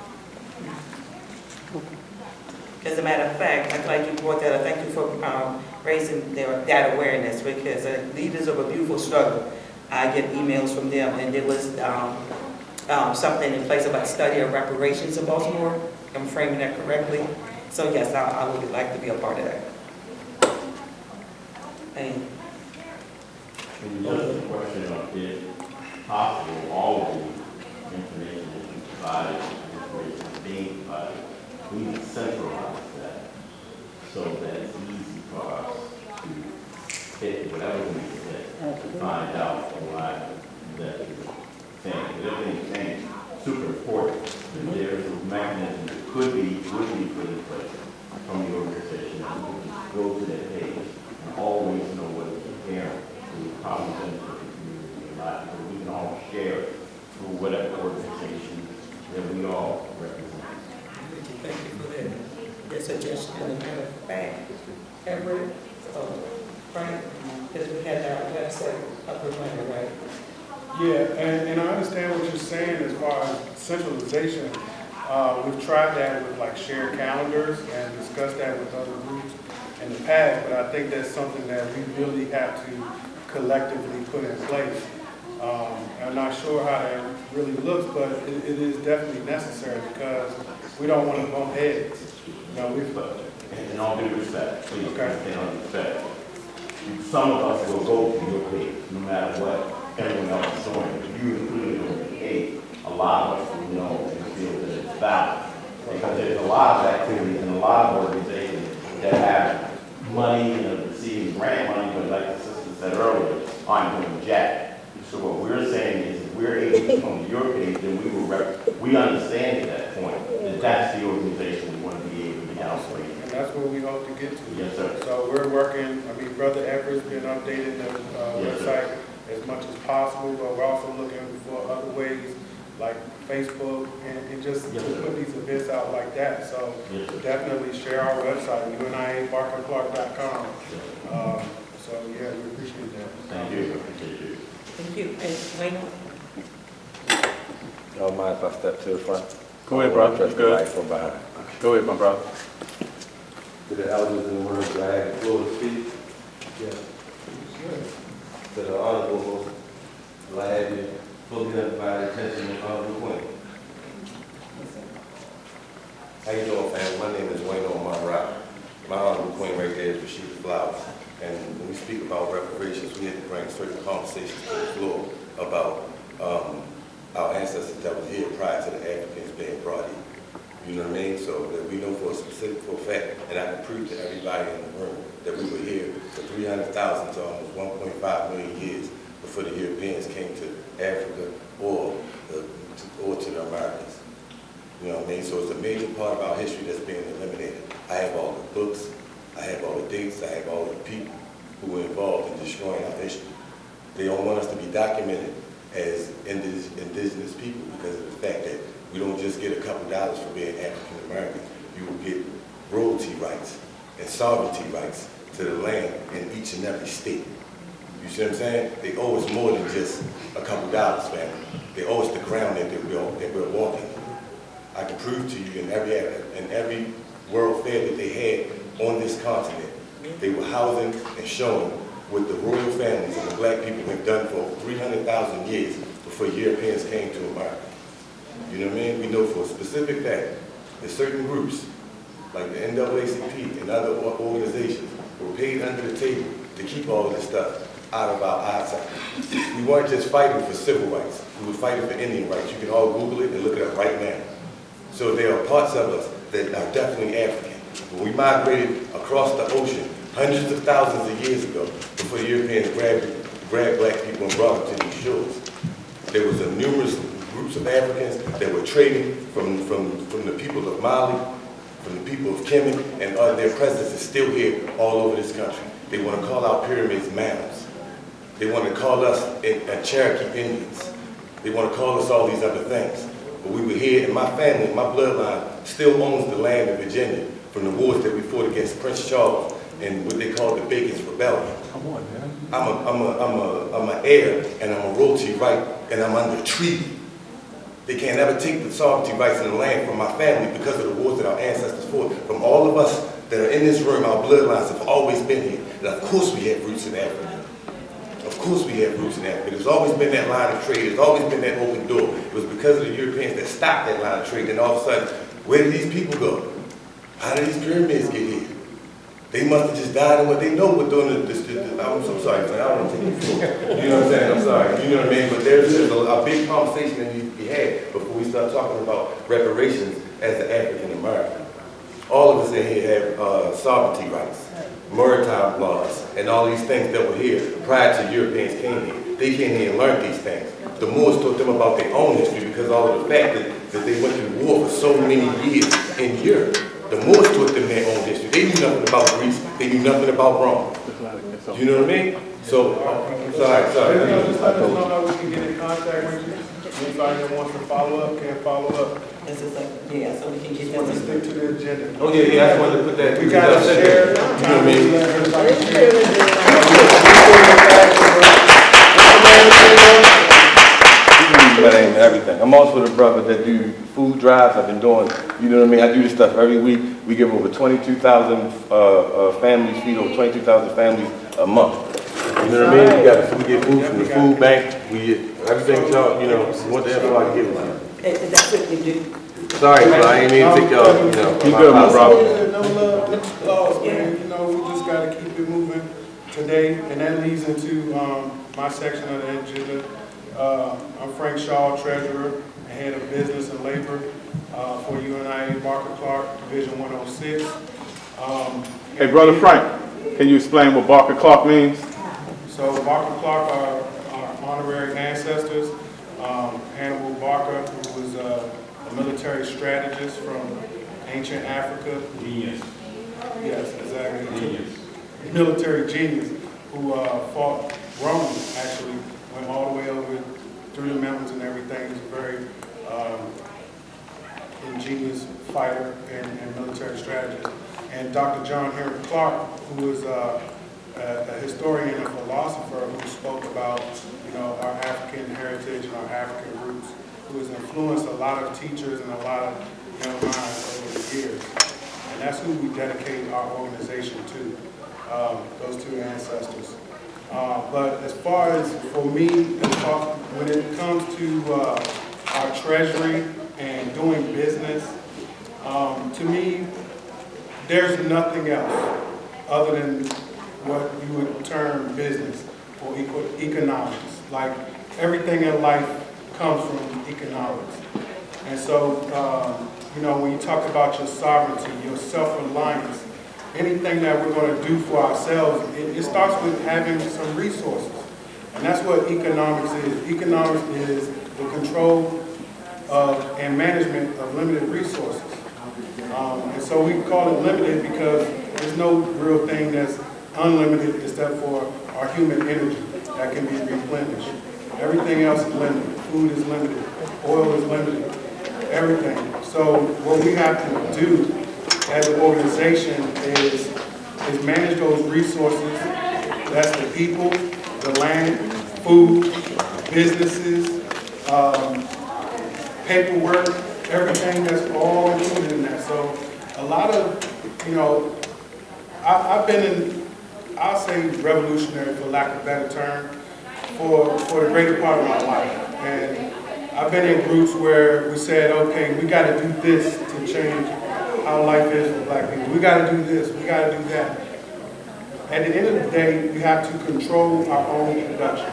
Speaker 6: as a matter of fact, I'd like you brought that up. Thank you for raising that awareness, because leaders of a beautiful struggle, I get emails from them, and there was something in place about study of reparations in Baltimore. I'm framing that correctly. So yes, I would like to be a part of that. And
Speaker 7: Just a question of if possible, all of the information that you provided, information being provided, we need to centralize that so that it's easy for us to hit whatever we need to hit, to find out why that is saying. But everything's saying super important. That there's a mechanism that would be put in place from the organization. And we can go to that page and always know what it's comparing to how we benefit the community a lot. So we can all share through whatever organization that we all represent.
Speaker 6: thank you for that. Your suggestion, as a matter of fact, Edward, Frank, because we had our website up and running, right?
Speaker 2: Yeah, and I understand what you're saying as far as centralization. We've tried that with like shared calendars and discussed that with other groups in the past, but I think that's something that we really have to collectively put in place. I'm not sure how that really looks, but it is definitely necessary because we don't want to bump heads. You know,
Speaker 7: In all due respect, please,
Speaker 2: Okay.
Speaker 7: in all respect, some of us will go to your page, no matter what everyone else is doing. You included in the page, a lot of us will know and feel that it's valid. Because there's a lot of activities and a lot of organizations that have money and are receiving grant money, but like the sister said earlier, aren't doing jack. So what we're saying is if we're able to come to your page, then we understand at that point that that's the organization we want to be able to be out with.
Speaker 2: and that's what we hope to get to.
Speaker 7: Yes, sir.
Speaker 2: So we're working, Brother Everett's been updating the
Speaker 7: Yes,
Speaker 2: website as much as possible, but we're also looking for other ways like Facebook and just
Speaker 7: Yes,
Speaker 2: to
Speaker 7: sir.
Speaker 2: put these events out like that. So
Speaker 7: Yes, sir.
Speaker 2: definitely share our website, UNIA-Barca-Clarke.com. So yeah, we appreciate that.
Speaker 7: Thank you. Appreciate you.
Speaker 6: Thank you. And Wayne?
Speaker 8: Y'all mind if I step to the front?
Speaker 9: Go ahead, brother.
Speaker 8: Trust the
Speaker 9: Good.
Speaker 8: mic from behind.
Speaker 9: Go ahead, my brother.
Speaker 8: To the elders in the room, do I have the floor to speak? Yes. To the honorable, do I have you fully undivided attention and honorable Queen? How you doing, family? My name is Wayne on my rock. My honorable Queen right there is Rashida Flowers. And when we speak about reparations, we need to bring certain conversations to the floor about our ancestors that was here prior to the Africans being brought in. You know what I mean? So that we know for a specific fact, and I can prove to everybody in the room that we were here for 300,000 to almost 1.5 million years before the Europeans came to Africa or to the Americans. You know what I mean? So it's a major part of our history that's being eliminated. I have all the books, I have all the dates, I have all the people who were involved in destroying our history. They don't want us to be documented as indigenous people because of the fact that we don't just get a couple dollars for being African American. You will get royalty rights and sovereignty rights to the land in each and every state. You see what I'm saying? They owe us more than just a couple dollars, family. They owe us the ground that we're walking. I can prove to you in every world fair that they had on this continent, they were housing and showing what the royal families and the black people have done for over 300,000 years before Europeans came to America. You know what I mean? We know for a specific fact that certain groups, like the NAACP and other organizations, were paid under the table to keep all of this stuff out of our eyesight. We weren't just fighting for civil rights. We were fighting for Indian rights. You can all Google it and look it up right now. So there are parts of us that are definitely African. When we migrated across the ocean hundreds of thousands of years ago, before the Europeans grabbed black people and brought them to these shores, there was a numerous groups of Africans that were trading from the people of Mali, from the people of Kemet, and their presence is still here all over this country. They want to call our pyramids mounds. They want to call us Cherokee Indians. They want to call us all these other things. But we were here, and my family, my bloodline, still owns the land of Virginia from the wars that we fought against Prince Charles and what they call the Bacon's Rebellion.
Speaker 9: Come on, man.
Speaker 8: I'm an heir, and I'm a royalty right, and I'm under treaty. They can't ever take the sovereignty rights in the land from my family because of the wars that our ancestors fought. From all of us that are in this room, our bloodlines have always been here. And of course we have roots in Africa. Of course we have roots in Africa. There's always been that line of trade. There's always been that open door. It was because of the Europeans that stopped that line of trade. And all of a sudden, where did these people go? How did these pyramids get here? They must have just died in what they know we're doing this. I'm so sorry, man. I don't want to take you through. You know what I'm saying? I'm sorry. You know what I mean? But there's a big conversation that needs to be had before we start talking about reparations as an African American. All of us in here have sovereignty rights, maritime laws, and all these things that were here prior to Europeans came here. They came here and learned these things. The Moors taught them about their own history because all of the fact that they went through war for so many years in Europe. The Moors taught them their own history. They knew nothing about Greece. They knew nothing about Rome. You know what I mean? So, sorry.
Speaker 2: Just let us know how we can get in contact with you. Anybody that wants to follow up can follow up.
Speaker 6: This is like, yeah, so we can get
Speaker 2: Just want to
Speaker 6: this.
Speaker 2: stick to the agenda.
Speaker 8: Oh yeah, I just wanted to put that.
Speaker 2: We got to share.
Speaker 8: You know what I mean?
Speaker 9: My name and everything. I'm also the brother that do food drives. I've been doing, you know what I mean? I do this stuff every week. We give over 22,000 families, feed over 22,000 families a month. You know what I mean? We get food from the food bank. We get everything, y'all, you know, what the hell I give it.
Speaker 6: And that's what you do.
Speaker 8: Sorry, but I ain't mean to take y'all, you know.
Speaker 9: You good, my brother.
Speaker 2: No love, no laws, man. You know, we just got to keep it moving today. And that leads into my section of the agenda. I'm Frank Shaw, Treasurer and Head of Business and Labor for UNIA Barca-Clarke, Division 106.
Speaker 1: Hey, Brother Frank, can you explain what Barca-Clarke means?
Speaker 2: So Barca-Clarke are our honorary ancestors. Hannibal Barca, who was a military strategist from ancient Africa.
Speaker 1: Genius.
Speaker 2: Yes, exactly.
Speaker 1: Genius.
Speaker 2: Military genius who fought Rome, actually. Went all the way over through the mountains and everything. He's a very ingenious fighter and military strategist. And Dr. John Henry Clark, who is a historian and philosopher who spoke about, you know, our African heritage and our African roots, who has influenced a lot of teachers and a lot of young minds over the years. And that's who we dedicate our organization to, those two ancestors. But as far as for me, when it comes to our treasury and doing business, to me, there's nothing else other than what you would term business or economics. Like everything in life comes from economics. And so, you know, when you talk about your sovereignty, your self-reliance, anything that we're going to do for ourselves, it starts with having some resources. And that's what economics is. Economics is the control of and management of limited resources. And so we call it limited because there's no real thing that's unlimited except for our human energy that can be replenished. Everything else is limited. Food is limited. Oil is limited. Everything. So what we have to do as an organization is manage those resources. That's the people, the land, food, businesses, paperwork, everything that's all included in that. So a lot of, you know, I've been in, I'll say revolutionary for lack of a better term, for the greater part of my life. And I've been in groups where we said, okay, we got to do this to change how life is for black people. We got to do this, we got to do that. At the end of the day, we have to control our own production.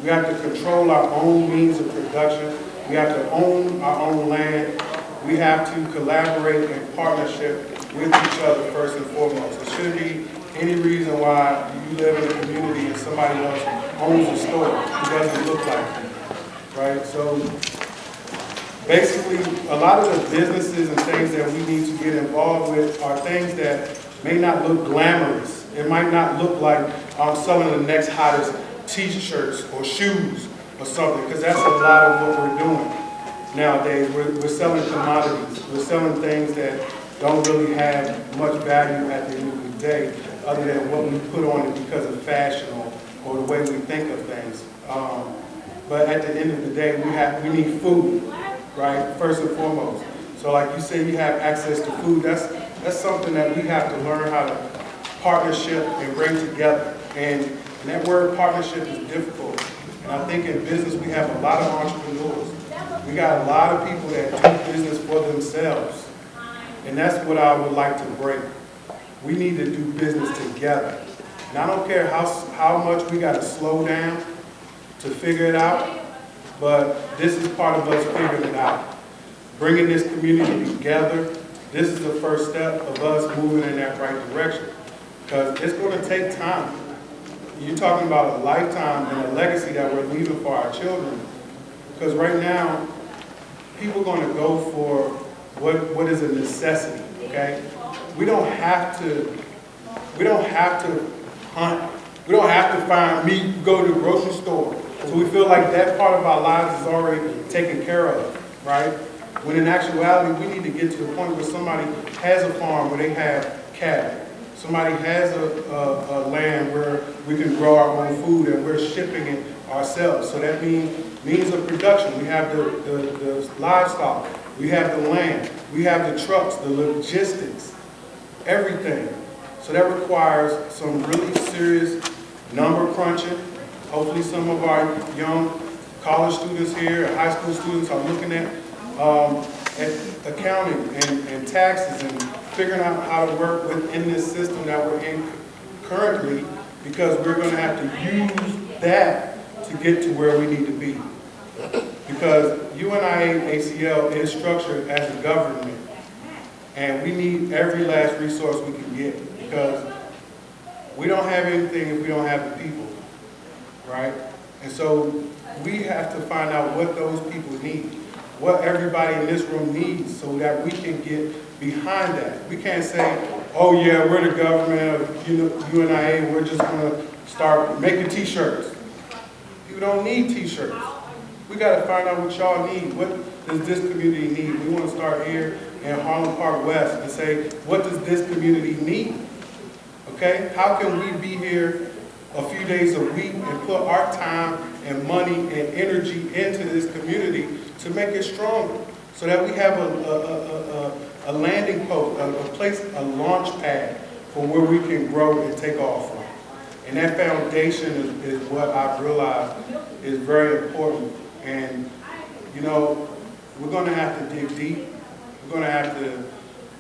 Speaker 2: We have to control our own means of production. We have to own our own land. We have to collaborate in partnership with each other first and foremost. There shouldn't be any reason why you live in a community and somebody else owns a store who doesn't look like you, right? So basically, a lot of the businesses and things that we need to get involved with are things that may not look glamorous. It might not look like I'm selling the next hottest t-shirts or shoes or something, because that's a lot of what we're doing nowadays. We're selling commodities. We're selling things that don't really have much value at the end of the day, other than what we put on it because of fashion or the way we think of things. But at the end of the day, we need food, right? First and foremost. So like you said, you have access to food. That's something that we have to learn how to partnership and bring together. And that word partnership is difficult. And I think in business we have a lot of entrepreneurs. We got a lot of people that do business for themselves. And that's what I would like to break. We need to do business together. And I don't care how much we got to slow down to figure it out, but this is part of us figuring it out. Bringing this community together, this is the first step of us moving in that right direction. Because it's going to take time. You're talking about a lifetime and a legacy that we're leaving for our children. Because right now, people are going to go for what is a necessity, okay? We don't have to hunt. We don't have to find meat, go to the grocery store. So we feel like that part of our lives is already taken care of, right? When in actuality, we need to get to the point where somebody has a farm where they have cattle. Somebody has a land where we can grow our own food and we're shipping it ourselves. So that means of production. We have the livestock, we have the land, we have the trucks, the logistics, everything. So that requires some really serious number crunching. Hopefully some of our young college students here, and high school students are looking at accounting and taxes and figuring out how to work within this system that we're in currently, because we're going to have to use that to get to where we need to be. Because UNIA-ACL is structured as a government, and we need every last resource we can get, because we don't have anything if we don't have the people, right? And so we have to find out what those people need, what everybody in this room needs, so that we can get behind that. We can't say, oh yeah, we're the government of UNIA, we're just going to start making t-shirts. You don't need t-shirts. We got to find out what y'all need. What does this community need? We want to start here in Harlem Park West and say, what does this community need? Okay? How can we be here a few days a week and put our time and money and energy into this community to make it stronger, so that we have a landing post, a place, a launch pad for where we can grow and take off from. And that foundation is what I've realized is very important. And, you know, we're going to have to dig deep. We're going to have to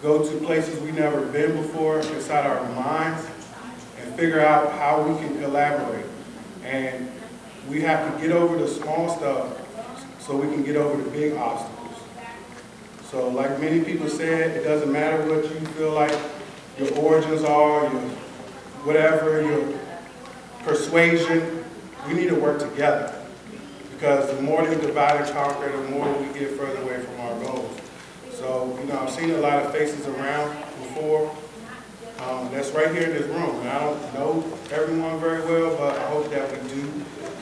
Speaker 2: go to places we've never been before inside our minds and figure out how we can collaborate. And we have to get over the small stuff so we can get over the big obstacles. So like many people said, it doesn't matter what you feel like your origins are, your whatever, your persuasion, we need to work together. Because the more they divide and conquer, the more we get further away from our goals. So, you know, I've seen a lot of faces around before. That's right here in this room. And I don't know everyone very well, but I hope that we do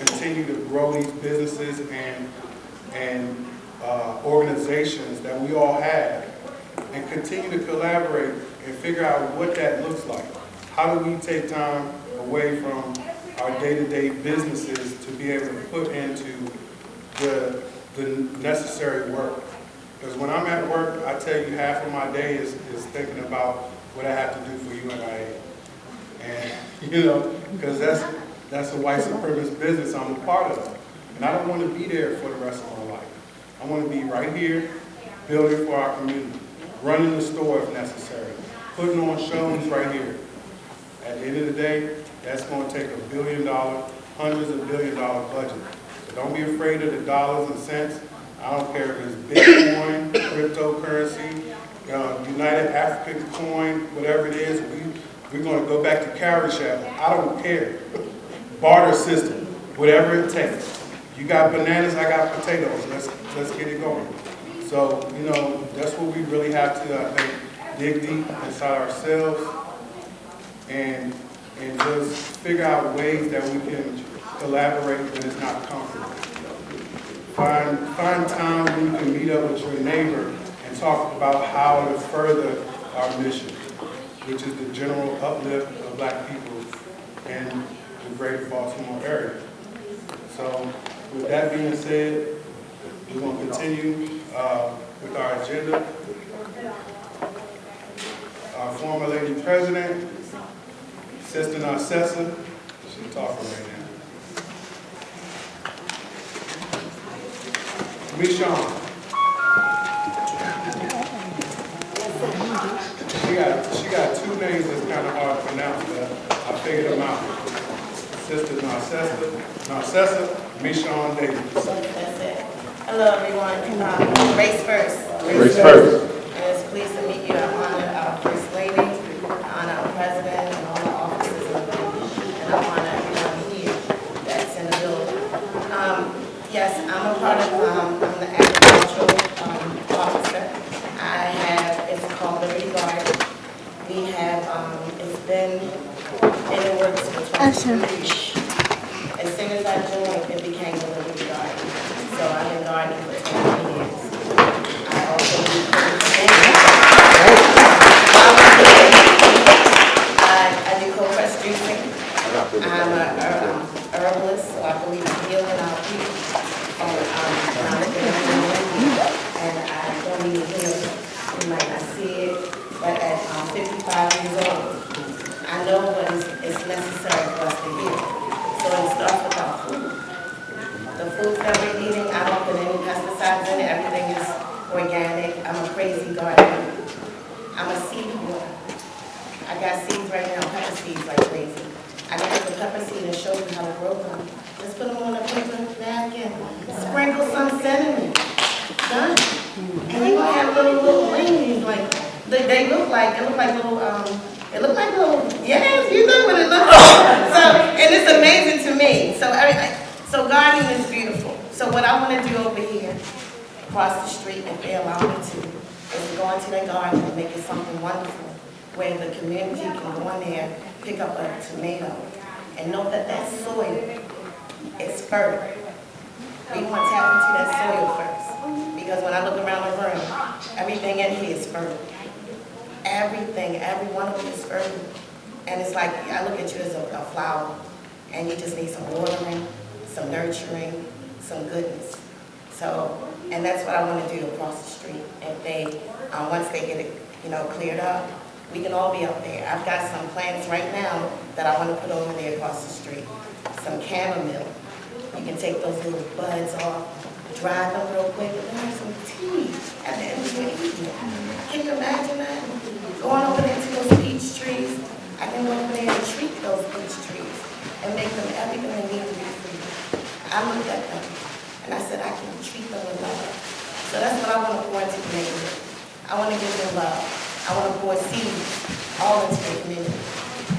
Speaker 2: continue to grow these businesses and organizations that we all have, and continue to collaborate and figure out what that looks like. How do we take time away from our day-to-day businesses to be able to put into the necessary work? Because when I'm at work, I tell you half of my day is thinking about what I have to do for UNIA. And, you know, because that's a white supremacist business I'm a part of. And I don't want to be there for the rest of my life. I want to be right here, building for our community, running the store if necessary, putting on shows right here. At the end of the day, that's going to take $1 billion, hundreds of $1 billion budget. So don't be afraid of the dollars and cents. I don't care if it's Bitcoin, cryptocurrency, United African coin, whatever it is. We're going to go back to Carousel. I don't care. Barter system, whatever it takes. You got bananas, I got potatoes. Let's get it going. So, you know, that's what we really have to, I think, dig deep inside ourselves and just figure out ways that we can collaborate when it's not comfortable. Find time when you can meet up with your neighbor and talk about how to further our mission, which is the general uplift of Black people in the greater Baltimore area. So with that being said, we're going to continue with our agenda. Our former lady president, Sister Narcissa, she's talking right now. Michonne. She got two names that's kind of hard to pronounce, but I figured them out. Sister Narcissa, Michonne Davis.
Speaker 4: That's it. Hello, everyone. Race first.
Speaker 9: Race first.
Speaker 4: And it's pleased to meet you. I honor our First Lady, I honor our President, and all the officers in the building. And I honor everyone here that's in the building. Yes, I'm a part of, I'm the agricultural officer. I have, it's called the Guard. We have, it's been in the works for 22 years. As soon as I joined, it became the Liberty Guard. So I've been gardening for 20 years. I also do I do cold pressed juicing. I'm a herbalist, so I believe in healing our people. And I don't need healing. You might not see it, but at 55 years old, I know what is necessary for us to heal. So it starts with our food. The foods that we're eating, I don't put any pesticides in it. Everything is organic. I'm a crazy gardener. I'm a seed grower. I got seeds right now, pepper seeds like crazy. I got the pepper seed and show you how to grow them. Just put them on a paper napkin. Sprinkle some cinnamon. Done. And you're gonna have little rings like they look like little yes, you know what it looks like. So and it's amazing to me. So gardening is beautiful. So what I want to do over here, across the street, if they allow me to, is go into their garden and make it something wonderful, where the community can go in there, pick up a tomato, and know that that soil is fertile. We want to tap into that soil first, because when I look around the room, everything in here is fertile. Everything, every one of them is fertile. And it's like, I look at you as a flower, and you just need some watering, some nurturing, some goodness. So, and that's what I want to do across the street. If they, once they get it, cleared up, we can all be out there. I've got some plants right now that I want to put over there across the street. Some chamomile. You can take those little buds off, dry them real quick, and then have some tea at the end of the evening. Can you imagine that? Going over there to those peach trees, I can go over there and treat those peach trees and make them everything they need to be free. I looked at them and I said I can treat them with love. So that's what I want to pour into the neighborhood. I want to give them love. I want to pour seeds all into the community.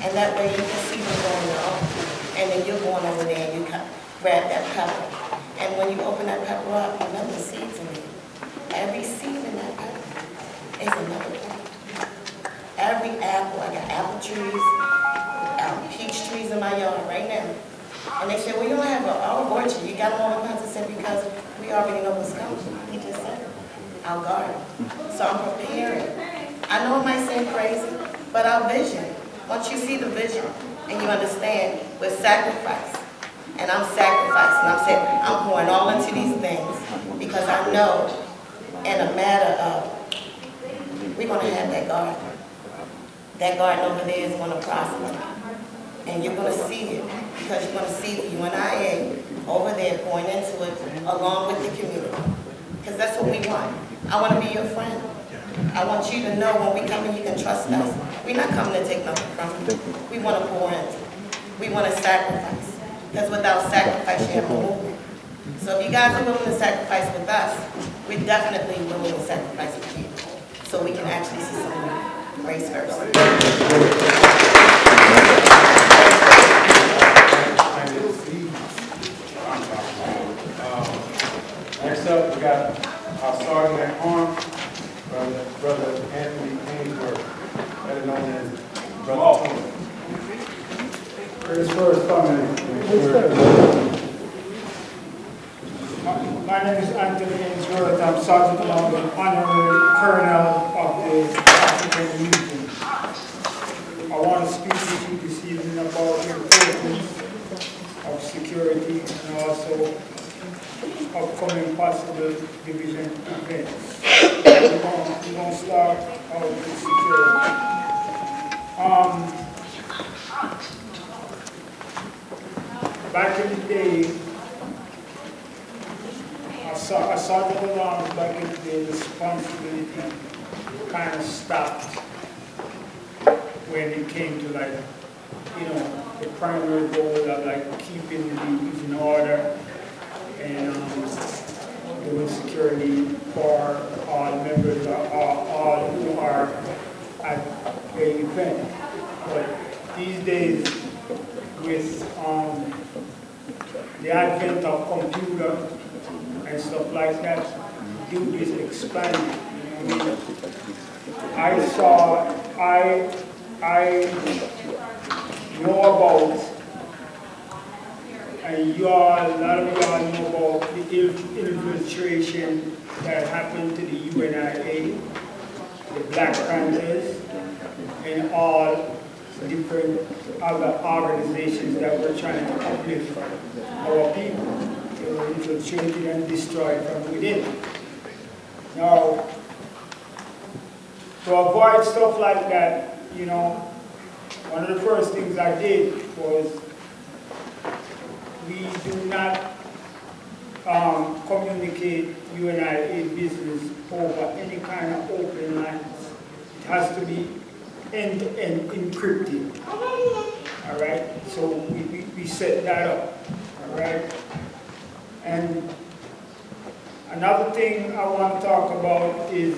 Speaker 4: And that way you can see them going their own. And then you're going over there and you grab that pepper. And when you open that pepper up, you know the seeds in it. Every seed in that pepper is another plant. Every apple, I got apple trees, peach trees in my yard right now. And they said, well, you don't have our orchard. You got them all in I said, because we already know what's coming. He just said, our garden. So I'm preparing. I know it might seem crazy, but our vision, once you see the vision and you understand, we're sacrifice. And I'm sacrificing. I'm saying, I'm pouring all into these things because I know in a matter of, we're going to have that garden. That garden over there is going to prosper. And you're going to see it because you're going to see the UNIA over there pouring into it along with the community. Because that's what we want. I want to be your friend. I want you to know when we come in, you can trust us. We're not coming to take nothing from you. We want to pour in. We want to sacrifice. Because without sacrifice, you have no movement. So if you guys are willing to sacrifice with us, we're definitely willing to sacrifice with you. So we can actually see some race first.
Speaker 2: Next up, we got our sergeant at
Speaker 10: First family.
Speaker 5: Yes, sir.
Speaker 10: My name is Anthony Ainsworth. I'm Sergeant along the Honorary Colonel of the African Legion. I want to speak with you this evening about the importance of security and also upcoming possible division events. We're going to start out with security. Back in the day, I started around back in the day, responsibility kind of stopped when it came to like, you know, the primary goal of like keeping the duties in order and doing security for all members or all who are at the event. But these days, with the advent of computer and stuff like that, duties expanded. You know what I mean? I know about, and a lot of y'all know about the infiltration that happened to the UNIA, the Black Panthers, and all different other organizations that were trying to uplift our people. They were infiltrated and destroyed from within. Now, to avoid stuff like that, you know, one of the first things I did was we do not communicate UNIA business over any kind of open lines. It has to be end-to-end encrypted. All right? So we set that up. All right? And another thing I want to talk about is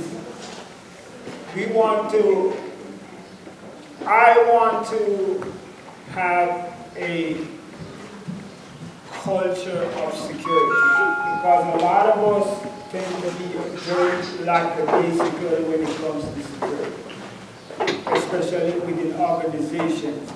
Speaker 10: I want to have a culture of security because a lot of us tend to be very lackadaisical when it comes to security, especially within organizations.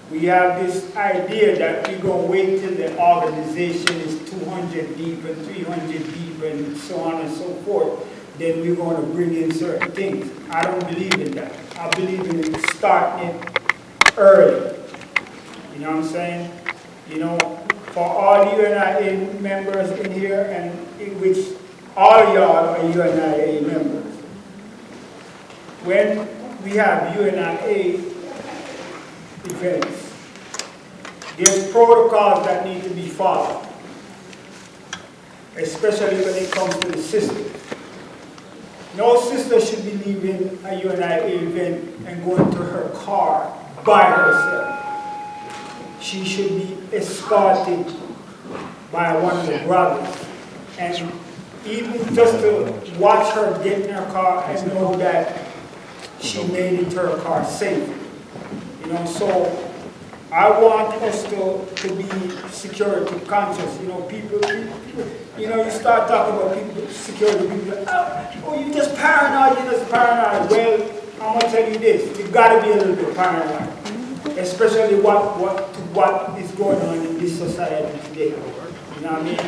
Speaker 10: We have this idea that we're going to wait till the organization is 200 deep and 300 deep and so on and so forth. Then we're going to bring in certain things. I don't believe in that. I believe in starting it early. You know what I'm saying? You know, for all UNIA members in here, and in which all y'all are UNIA members, when we have UNIA events, there's protocols that need to be followed, especially when it comes to the system. No sister should be leaving a UNIA event and going to her car by herself. She should be escorted by one of the brothers. And even just to watch her get in her car and know that she made it to her car safely. You know, so I want us to be security conscious. You know, people, you know, you start talking about people, security, people like, oh, you just paranoid, you're just paranoid. Well, I'm going to tell you this, you've got to be a little bit paranoid, especially what is going on in this society today. You know what I mean?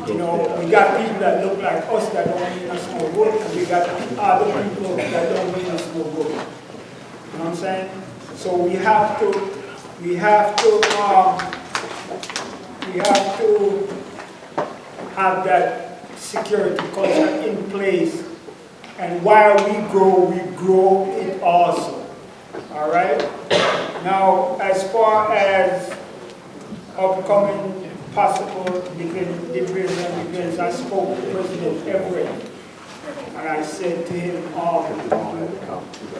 Speaker 10: You know, we got people that look like us that don't mean us no good, and we got other people that don't mean us no good. You know what I'm saying? So we have to have that security culture in place, and while we grow it also. All right? Now, as far as upcoming possible division events, I spoke to President Everett, and I said to him,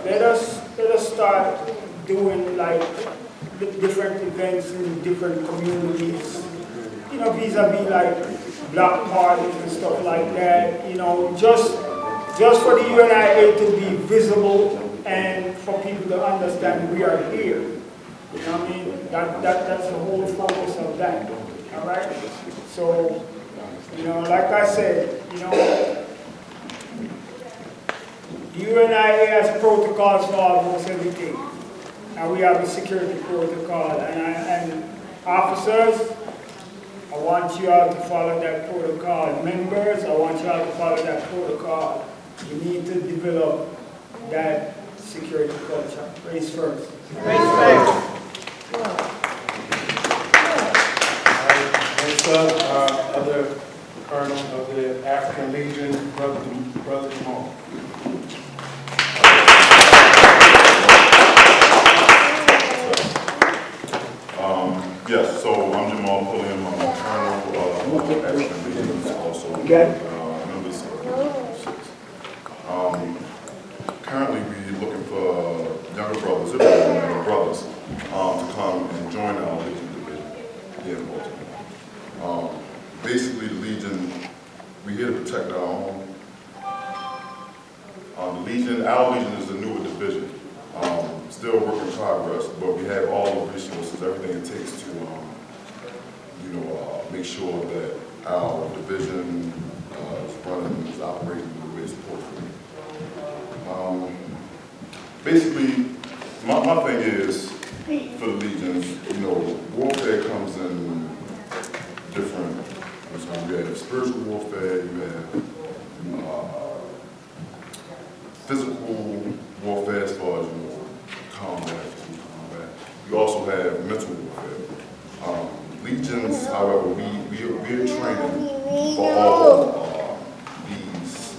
Speaker 10: let us start doing like different events in different communities, you know, vis-a-vis like block parties and stuff like that, you know, just for the UNIA to be visible and for people to understand we are here. You know what I mean? That's the whole focus of that. All right? So, you know, like I said, you know, the UNIA has protocols for almost everything. and we have a security protocol. And officers, I want you all to follow that protocol. Members, I want you all to follow that protocol. You need to develop that security culture. Race first.
Speaker 2: Next up, other colonel of the African Legion, Brother Jamal.
Speaker 11: Yes, so I'm Jamal Pulliam, I'm a colonel of African Legions, also members of currently we're looking for younger brothers, to come and join our Legion division here in Baltimore. Basically, the Legion, we're here to protect our own. Our Legion is a newer division. Still work in progress, but we have all the resources, everything it takes to, make sure that our division is operating the way it's supposed to be. Basically, my thing is, for the Legions, warfare comes in different, you have spiritual warfare, you have physical warfare as far as, combat. You also have mental warfare. Legions, however, we're training for all these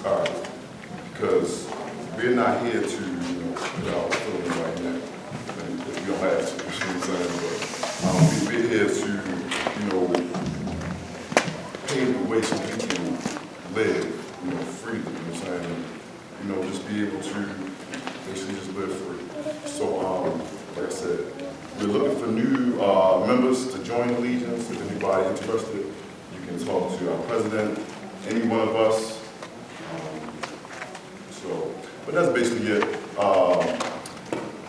Speaker 11: because we're not here to, put our foot in right now. And we don't have to, you know what I'm saying? But we're here to, pave the way so we can live, freely, you know what I'm saying? Just be able to basically just live free. So, like I said, we're looking for new members to join the Legions. If anybody interested, you can talk to our president, any one of us. But that's basically it.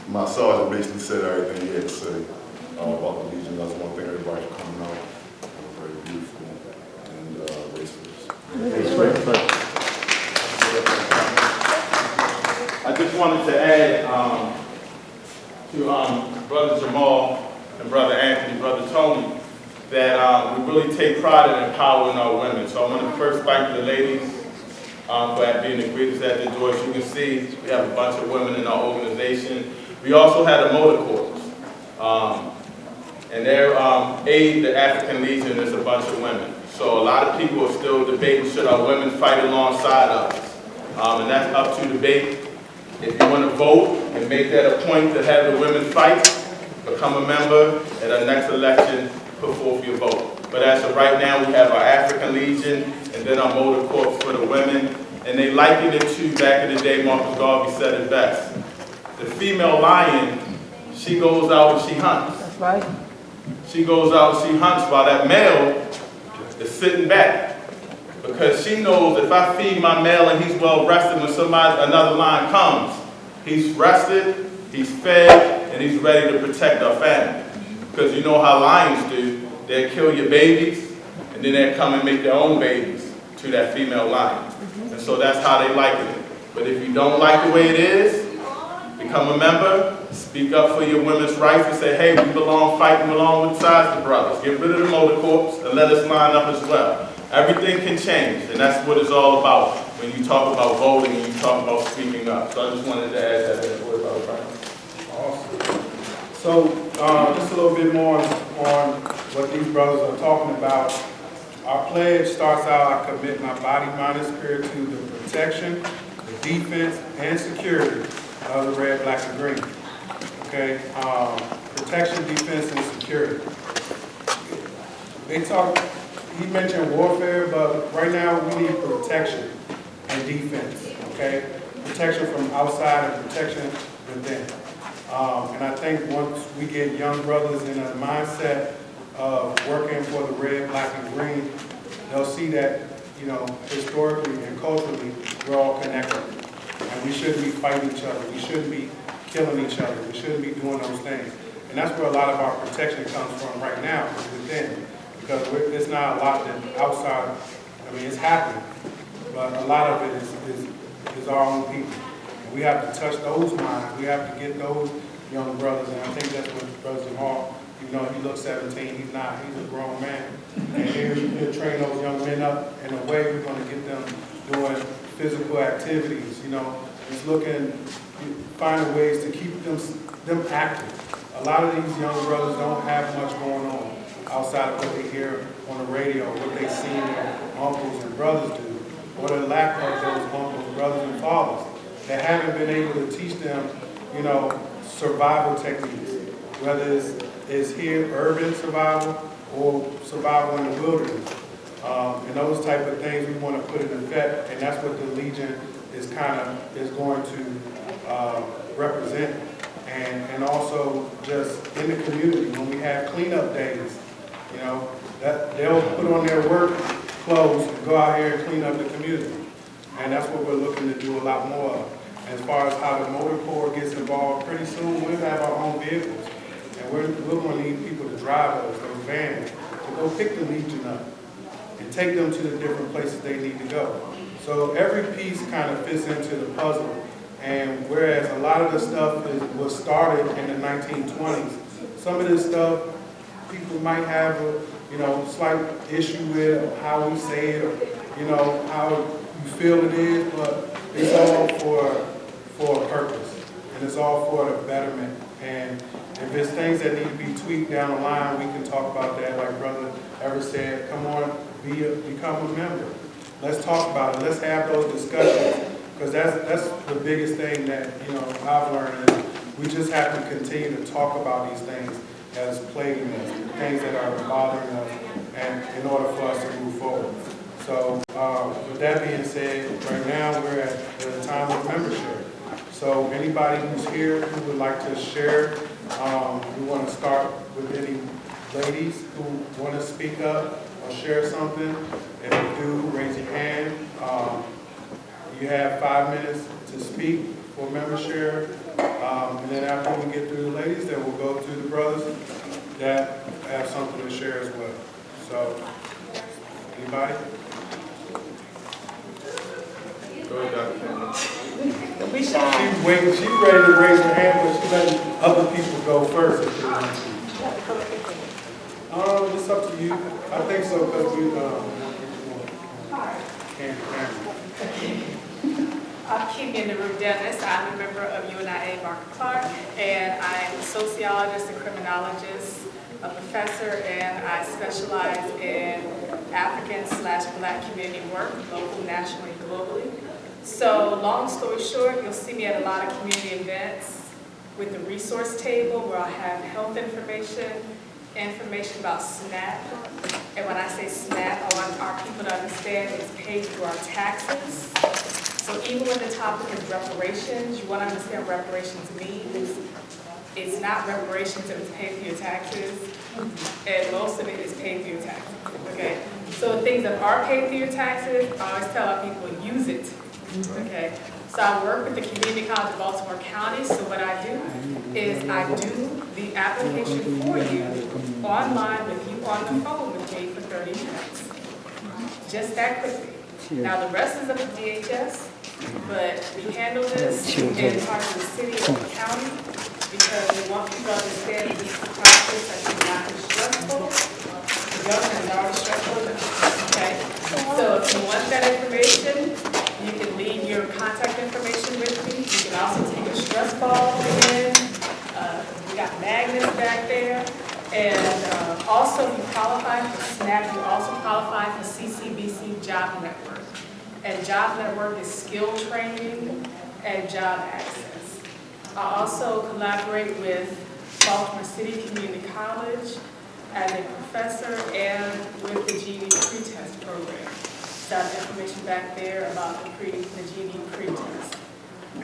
Speaker 11: My sergeant basically said everything he had to say about the Legion. That's one thing everybody for coming out. Very beautiful and racist.
Speaker 1: I just wanted to add to Brother Jamal and Brother Anthony, Brother Tony, that we really take pride in empowering our women. So I want to first thank the ladies for being the greatest at the door. As you can see, we have a bunch of women in our organization. We also had a motor corps. And their aid, the African Legion, is a bunch of women. So a lot of people are still debating, should our women fight alongside us? And that's up to debate. If you want to vote and make that a point to have the women fight, become a member at our next election, put forth your vote. But as of right now, we have our African Legion and then our motor corps for the women. And they likened it to, back in the day, Marcus Garvey said it best. The female lion, she goes out and she hunts.
Speaker 5: That's right.
Speaker 1: She goes out and she hunts while that male is sitting back. Because she knows if I feed my male and he's well rested, when another lion comes, he's rested, he's fed, and he's ready to protect our family. Because you know how lions do, they'll kill your babies, and then they'll come and make their own babies to that female lion. And so that's how they like it. But if you don't like the way it is, become a member, speak up for your women's rights and say, hey, we belong fighting along with the brothers. Get rid of the motor corps and let us line up as well. Everything can change, and that's what it's all about when you talk about voting and you talk about speaking up. So I just wanted to add that word about it.
Speaker 2: Awesome. So just a little bit more on what these brothers are talking about. Our pledge starts out, I commit my body, mind, and spirit to the protection, the defense, and security of the red, black, and green. Okay? Protection, defense, and security. He mentioned warfare, but right now we need protection and defense, okay? Protection from outside and protection within. And I think once we get young brothers in a mindset of working for the red, black, and green, they'll see that, historically and culturally, we're all connected. And we shouldn't be fighting each other. We shouldn't be killing each other. We shouldn't be doing those things. And that's where a lot of our protection comes from right now, is within. Because it's not a lot that outside, it's happening, but a lot of it is our own people. And we have to touch those minds. We have to get those young brothers, and I think that's what Brother Jamal, even though he looks 17, he's not, he's a grown man. And here to train those young men up in a way we're going to get them doing physical activities, you know, just looking, finding ways to keep them active. A lot of these young brothers don't have much going on outside of what they hear on the radio, what they see their uncles and brothers do, or the lack of those uncles, brothers, and fathers that haven't been able to teach them, you know, survival techniques, whether it's here urban survival or survival in the wilderness. And those type of things we want to put in effect, and that's what the Legion is going to represent. And also just in the community, when we have cleanup days, you know, that they'll put on their work clothes and go out here and clean up the community. And that's what we're looking to do a lot more of. As far as how the motor corps gets involved, pretty soon we'll have our own vehicles. And we're going to need people to drive those vans, to go pick the Legion up and take them to the different places they need to go. So every piece kind of fits into the puzzle. And whereas a lot of the stuff was started in the 1920s, some of this stuff people might have a, you know, slight issue with how we say it, or, you know, how you feel it is, but it's all for a purpose, and it's all for the betterment. And if there's things that need to be tweaked down the line, we can talk about that. Like Brother Ever said, come on, become a member. Let's talk about it. Let's have those discussions, because that's the biggest thing that, you know, I've learned is we just have to continue to talk about these things as plaguing us, things that are bothering us, and in order for us to move forward. So with that being said, right now we're at the time of membership. So anybody who's here who would like to share, we want to start with any ladies who want to speak up or share something. If you do, raise your hand. You have 5 minutes to speak for membership. And then after we get through the ladies, then we'll go to the brothers that have something to share as well. So, anybody?
Speaker 1: Go ahead, Dr. Kennedy.
Speaker 6: Don't be shy.
Speaker 2: She's waiting, she's ready to raise her hand, but she's letting other people go first if they want to. It's up to you. I think so, because we,
Speaker 12: I'm Kim Dennis. I'm a member of UNIA Barca-Clarke, and I'm a sociologist and criminologist, a professor, and I specialize in African/Black community work, local, nationally, globally. So long story short, you'll see me at a lot of community events with the resource table where I have health information about SNAP. And when I say SNAP, I want our people to understand it's paid through our taxes. So even when the topic is reparations, you want to understand what reparations means. It's not reparations that was paid through your taxes, and most of it is paid through your taxes, okay? So the things that are paid through your taxes, I always tell our people, use it, okay? So I work with the Community College of Baltimore County, so what I do is I do the application for you online with you on the phone with me for 30 minutes. Just that quickly. Now the rest is up to DHS, but we handle this in part of the city or the county because we want people to understand this is a process that is not stressful. The government is already stressful enough, okay? So if you want that information, you can leave your contact information with me. You can also take a stress ball in. We got magnets back there. And also, if you qualify for SNAP, you also qualify for CCBC Job Network. And Job Network is skill training and job access. I also collaborate with Baltimore City Community College as a professor and with the GED pretest program. Got information back there about the GED pretest.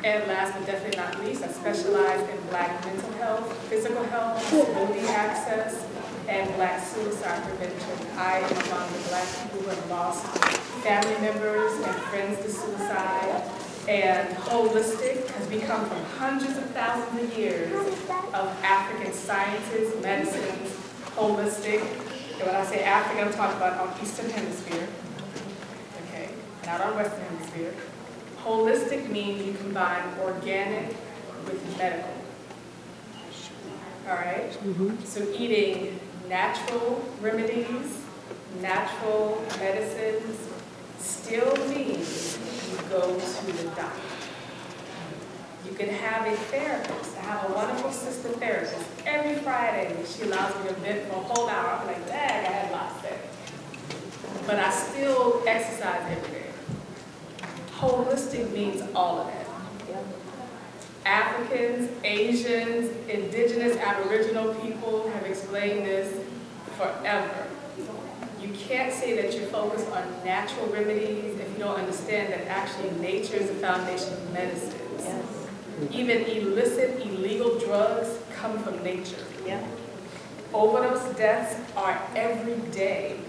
Speaker 12: And last but definitely not least, I specialize in Black mental health, physical health, disability access, and Black suicide prevention. I am among the Black people who have lost family members and friends to suicide. And holistic has become from hundreds of thousands of years of African sciences, medicines, holistic. And when I say African, I'm talking about our Eastern Hemisphere, okay, not our Western Hemisphere. Holistic means you combine organic with medical. all right? So eating natural remedies, natural medicines, still means you go to the doctor. You can have a therapist. I have a wonderful sister therapist. Every Friday, she allows me to vent for a whole hour. I'm like, dang, I had a lot to say. But I still exercise every day. Holistic means all of that. Africans, Asians, indigenous, aboriginal people have explained this forever. You can't say that you're focused on natural remedies if you don't understand that actually nature is the foundation of medicine.
Speaker 4: Yes.
Speaker 12: Even illicit, illegal drugs come from nature.
Speaker 4: Yeah.
Speaker 12: Overdose deaths are every day.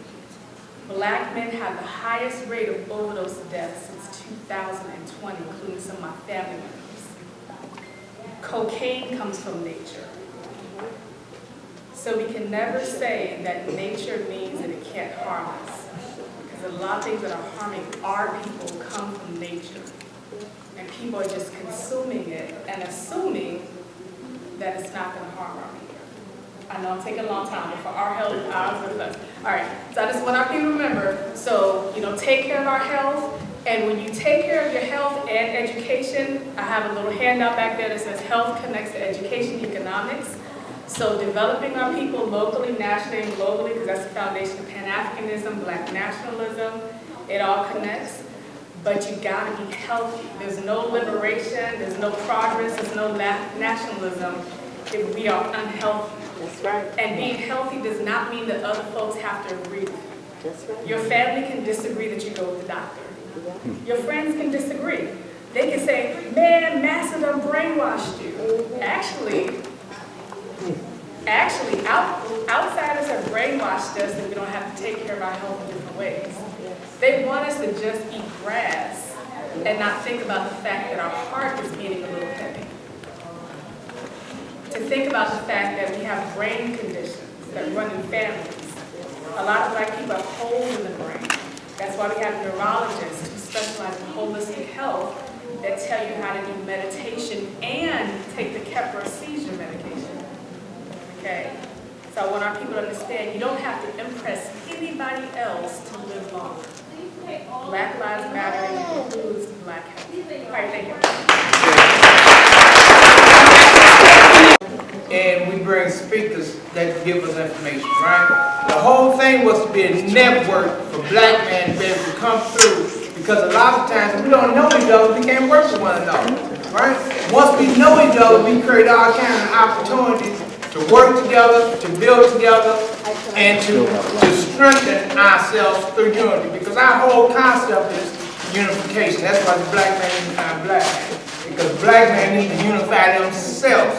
Speaker 12: Black men have the highest rate of overdose deaths since 2020, including some of my family members. Cocaine comes from nature. So we can never say that nature means that it can't harm us. Because a lot of things that are harming our people come from nature. And people are just consuming it and assuming that it's not going to harm our people. I know I'm taking a long time, but for our health, ours with us. All right, so I just want our people to remember, so, take care of our health. And when you take care of your health and education, I have a little handout back there that says health connects to education, economics. So developing our people locally, nationally, and globally, because that's the foundation of Pan-Africanism, Black nationalism, it all connects. But you gotta be healthy. There's no liberation, there's no progress, there's no nationalism if we are unhealthy.
Speaker 4: That's right.
Speaker 12: And being healthy does not mean that other folks have to agree with you.
Speaker 4: That's right.
Speaker 12: Your family can disagree that you go with the doctor. Your friends can disagree. They can say, man, Master done brainwashed you. Actually, outsiders have brainwashed us that we don't have to take care of our health in different ways. They want us to just eat grass and not think about the fact that our heart is beating a little heavy. To think about the fact that we have brain conditions that run in families. A lot of Black people have holes in the brain. That's why we have neurologists who specialize in holistic health that tell you how to do meditation and take the Keppra seizure medication. Okay? So I want our people to understand you don't have to impress anybody else to live longer. Black Lives Matter includes Black health. All right, thank you.
Speaker 13: And we bring speakers that give us information, right? The whole thing was to be a network for Black men to be able to come through, because a lot of times if we don't know each other, we can't work with one another, right? Once we know each other, we create all kinds of opportunities to work together, to build together, and to strengthen ourselves through unity. Because our whole concept is unification. That's why the Black man unify Black man. Because Black men need to unify themselves.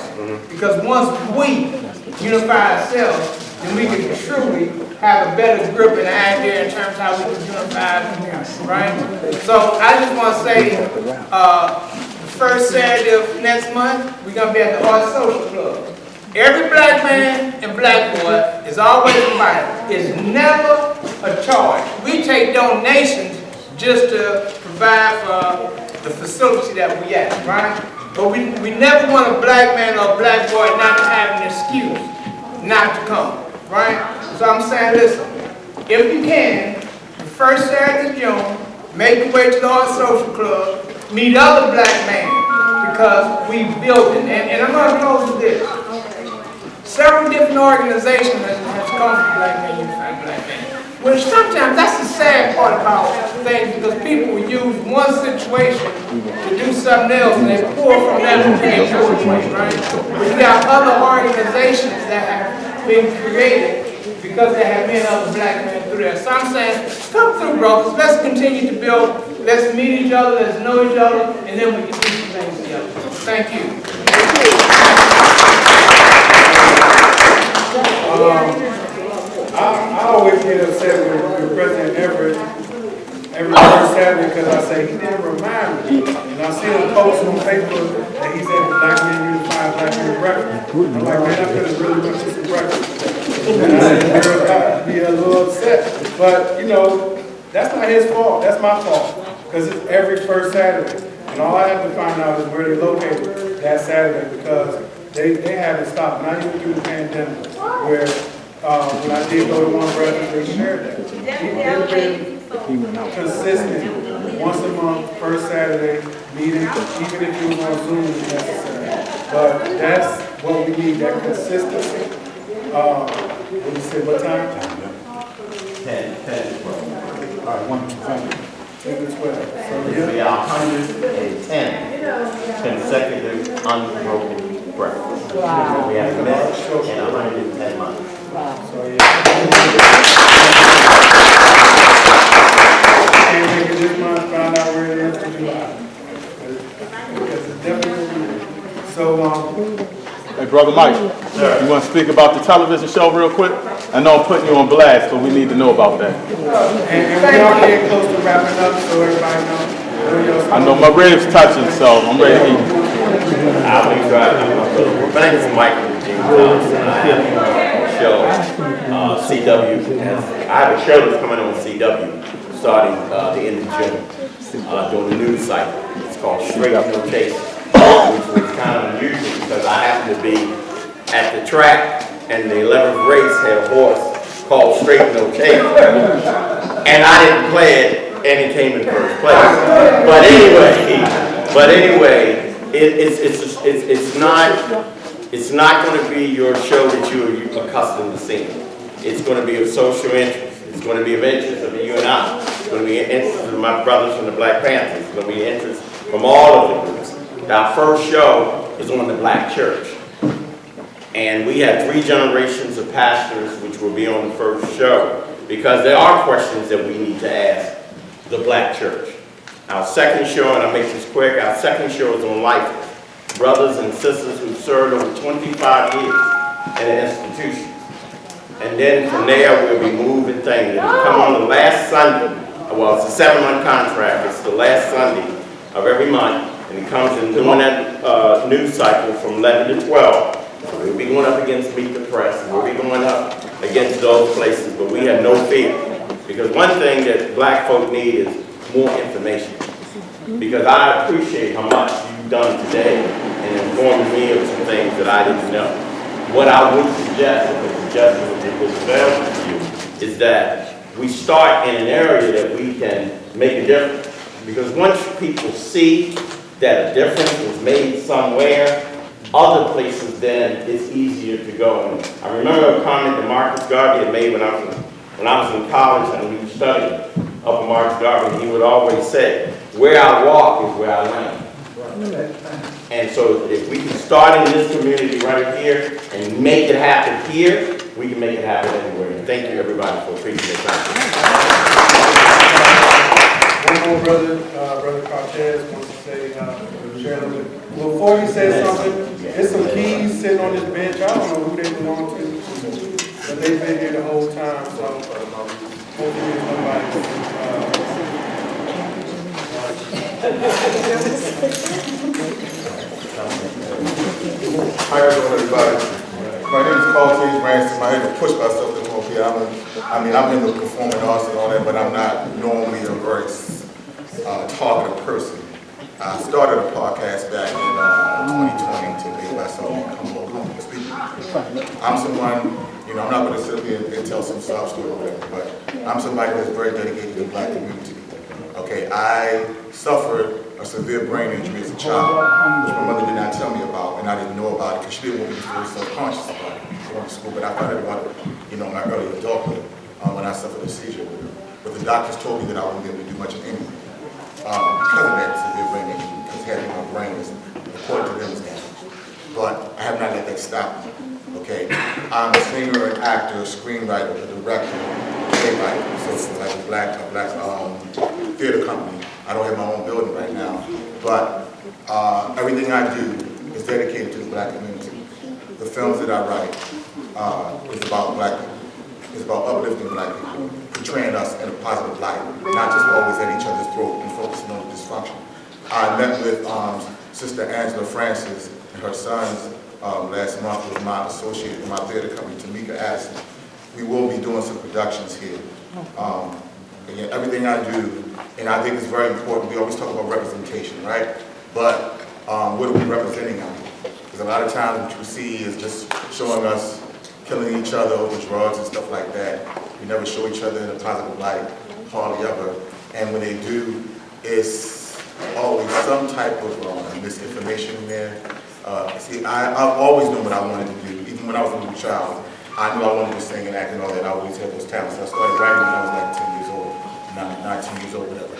Speaker 13: Because once we unify ourselves, then we can truly have a better grip and idea in terms of how we can unify the community, right? So I just want to say, the first Saturday of next month, we're going to be at the Art Social Club. Every Black man and Black boy is always invited. It's never a charge. We take donations just to provide for the facility that we at, right? But we never want a Black man or a Black boy not to have an excuse not to come, right? So I'm saying, listen, if you can, the first Saturday of June, make your way to the Art Social Club, meet other Black men, because we build it. And I'm going to close with this. Several different organizations has come from Black men unifying Black men. Well, sometimes that's the sad part about things, because people will use one situation to do something else, and they pull from that to create poetry, right? But you got other organizations that have been created because they have many other Black men through there. So I'm saying, come through, brothers. Let's continue to build. Let's meet each other. Let's know each other, and then we can do some things together. Thank you.
Speaker 2: I always get upset with President Everett every first Saturday because I say he didn't remind me. And I see him post on Facebook that he said Black men unifying Black men breakfast. I'm like, man, I could have really went to some breakfast. And I didn't hear about be a little upset. But, that's not his fault. That's my fault. Because it's every first Saturday. And all I have to find out is where they're located that Saturday, because they haven't stopped, not even through the pandemic, where when I did go to one brother, they shared that. It's been consistent, once a month, first Saturday, meeting, even if you were on Zoom if necessary. But that's what we need, that consistency. What you say, what time?
Speaker 7: 10 to 12.
Speaker 2: All right, 1 to 10. 10 to 12. So,
Speaker 7: This will be our 110 consecutive unbroken breakfast.
Speaker 5: Wow.
Speaker 7: We have missed in 110 months.
Speaker 2: So, can't make it this month, find out where it is for July. Because it's definitely, so,
Speaker 1: Hey, Brother Mike, you want to speak about the television show real quick? I know I'm putting you on blast, but we need to know about that.
Speaker 2: and we are getting close to wrapping up, so everybody knows.
Speaker 1: I know my ribs touching, so I'm ready to eat.
Speaker 7: I'll be driving. My name is Michael Eugene Thompson. I have a show, CW. I have a show that's coming on CW starting the end of June, doing the news cycle. It's called Straight No Chase, which was kind of unusual because I happened to be at the track and the 11th race had a horse called Straight No Chase. And I didn't play it and it came in first place. But anyway, it's not going to be your show that you're accustomed to seeing. It's going to be of social interest. It's going to be of interest of the UNI. It's going to be of interest of my brothers from the Black Panthers. It's going to be interest from all of the groups. Our first show is on the Black church. And we have 3 generations of pastors which will be on the first show because there are questions that we need to ask the Black church. Our second show, and I'll make this quick, our second show is on life. Brothers and sisters who've served over 25 years in the institutions. And then from there, we'll be moving things. It'll come on the last Sunday. Well, it's a 7-month contract. It's the last Sunday of every month. And it comes in doing that news cycle from 11 to 12. So we'll be going up against Meet the Press. And we'll be going up against those places. But we have no fear. Because one thing that Black folk need is more information. Because I appreciate how much you've done today in informing me of some things that I didn't know. What I would suggest, if it was available to you, is that we start in an area that we can make a difference. Because once people see that a difference was made somewhere, other places then it's easier to go. And I remember a comment that Marcus Garvey had made when I was in college and we were studying up in Marcus Garvey. He would always say, where I walk is where I land. And so if we can start in this community right here and make it happen here, we can make it happen anywhere. And thank you everybody for appreciating your time.
Speaker 2: One more brother Cortez wants to say, share a little bit. Before he says something, there's some keys sitting on this bench. I don't know who they belong to, but they've been here the whole time, so hopefully there's nobody.
Speaker 11: How you doing, everybody? My name is Cortez Ransom. I had to push myself to come up here. I'm in the performing arts and all that, but I'm not normally a very talkative person. I started a podcast back in 2020 to make myself become more comfortable speaking. I'm someone, I'm not going to sit here and tell some sob story or whatever, but I'm somebody that's very dedicated to the Black community. Okay, I suffered a severe brain injury as a child, which my mother did not tell me about, and I didn't know about it because she didn't want me to feel self-conscious about it going to school. But I found out about it, my early adulthood when I suffered a seizure. But the doctors told me that I wouldn't be able to do much of anything because of that severe brain injury, because half of my brain is, according to them, is damaged. But I have not let that stop me. Okay, I'm a singer, an actor, a screenwriter, a director, playwright, so like a black theater company. I don't have my own building right now, but everything I do is dedicated to the Black community. The films that I write is about Black people. It's about uplifting Black people, portraying us in a positive light, not just always at each other's throat and focusing on the dysfunction. I met with Sister Angela Francis and her sons last month with my associate in my theater company, Tamika Addison. We will be doing some productions here. Again, everything I do, and I think it's very important, we always talk about representation, right? But what are we representing out here?
Speaker 14: Because a lot of times what you see is just showing us killing each other over drugs and stuff like that. We never show each other in a positive light, hardly ever. And when they do, it's always some type of misinformation in there. See, I've always known what I wanted to do. Even when I was a little child, I knew I wanted to sing and act and all that. I always had those talents. I started writing when I was like 10 years old, 19 years old, whatever.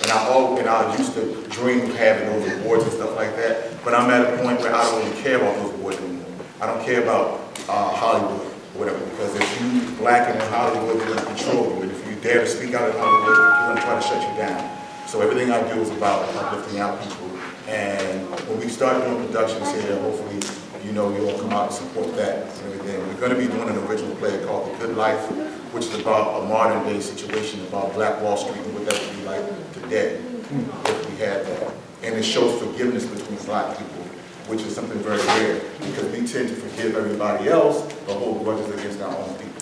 Speaker 14: And I used to dream of having those awards and stuff like that. But I'm at a point where I don't really care about those awards anymore. I don't care about Hollywood or whatever, because if you black and in Hollywood, they're going to control you. And if you dare to speak out in Hollywood, they're going to try to shut you down. So everything I do is about uplifting our people. And when we start doing productions here, hopefully, you know, you'll come out and support that and everything. We're going to be doing an original play called The Good Life, which is about a modern day situation about Black Wall Street and what that would be like today if we had that. And it shows forgiveness between black people, which is something very rare, because we tend to forgive everybody else, but hold grudges against our own people.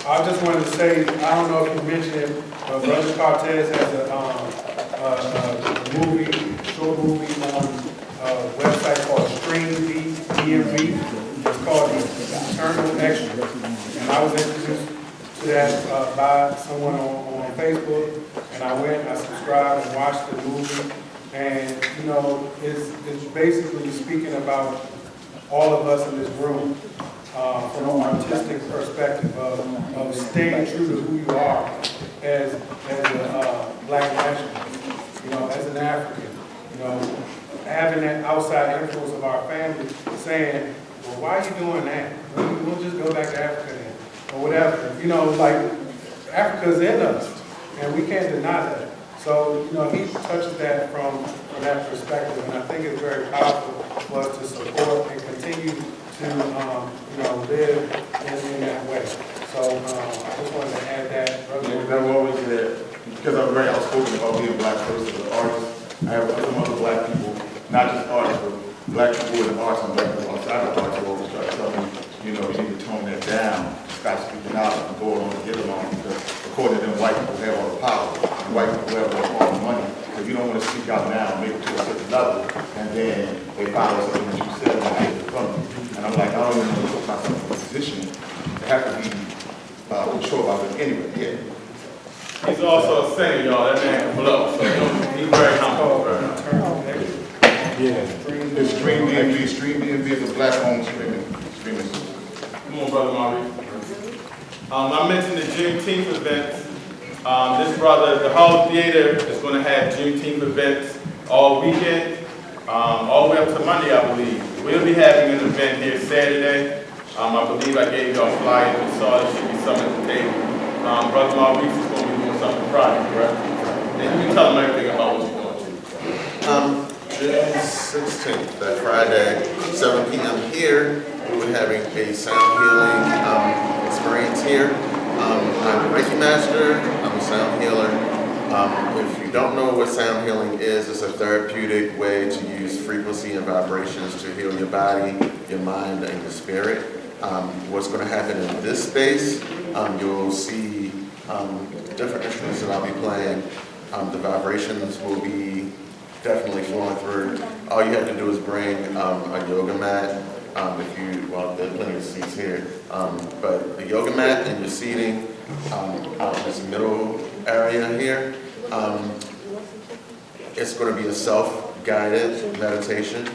Speaker 2: I just wanted to say, I don't know if you mentioned it, but Brother Cortez has a movie, short movie on a website called Stream DMV. It's called Eternal Extra. And I was introduced to that by someone on Facebook, and I went, I subscribed and watched the movie. And, you know, it's basically speaking about all of us in this room. From an artistic perspective of staying true to who you are as a black nationalist, you know, as an African, you know, having that outside influence of our family saying, well, why are you doing that? We'll just go back to Africa then, or whatever. You know, like, Africa's in us, and we can't deny that. So, you know, he touches that from that perspective, and I think it's very powerful for us to support and continue to, you know, live in that way. So I just wanted to add that.
Speaker 14: Yeah, that was always there, because I'm very outspoken about being a black person, an artist. I have some other black people, not just artists, but black people in the arts and black people outside of arts who always try to tell me, you know, you need to tone that down, stop speaking out and go along and get along, because according to them, white people have all the power, and white people have all the money. If you don't want to speak out now, make it to a certain level, and then they follow something that you said and take it from you. And I'm like, I don't even want to put myself in a position to have to be controlled by them anyway. Yeah.
Speaker 1: He's also a singer, y'all. That man can blow. So he's very humble.
Speaker 14: Yeah. It's Stream DMV. Stream DMV is a black-owned streaming system.
Speaker 1: Come on, Brother Maurice. I mentioned the Juneteenth events. This brother, the Hall Theater, is going to have Juneteenth events all weekend, all the way up to Monday, I believe. We'll be having an event here Saturday. I believe I gave y'all a flyer. If you saw it, should be something at the table. Brother Maurice is going to be doing something Friday, correct? And you can tell them everything about what you're going to.
Speaker 15: June 16th, that Friday, 7 p.m. here, we're having a sound healing experience here. I'm a Reiki master, I'm a sound healer. If you don't know what sound healing is, it's a therapeutic way to use frequency and vibrations to heal your body, your mind, and your spirit. What's going to happen in this space, you'll see different instruments that I'll be playing. The vibrations will be definitely flowing through. All you have to do is bring a yoga mat. Well, there are plenty of seats here, but a yoga mat and your seating out in this middle area here. It's going to be a self-guided meditation.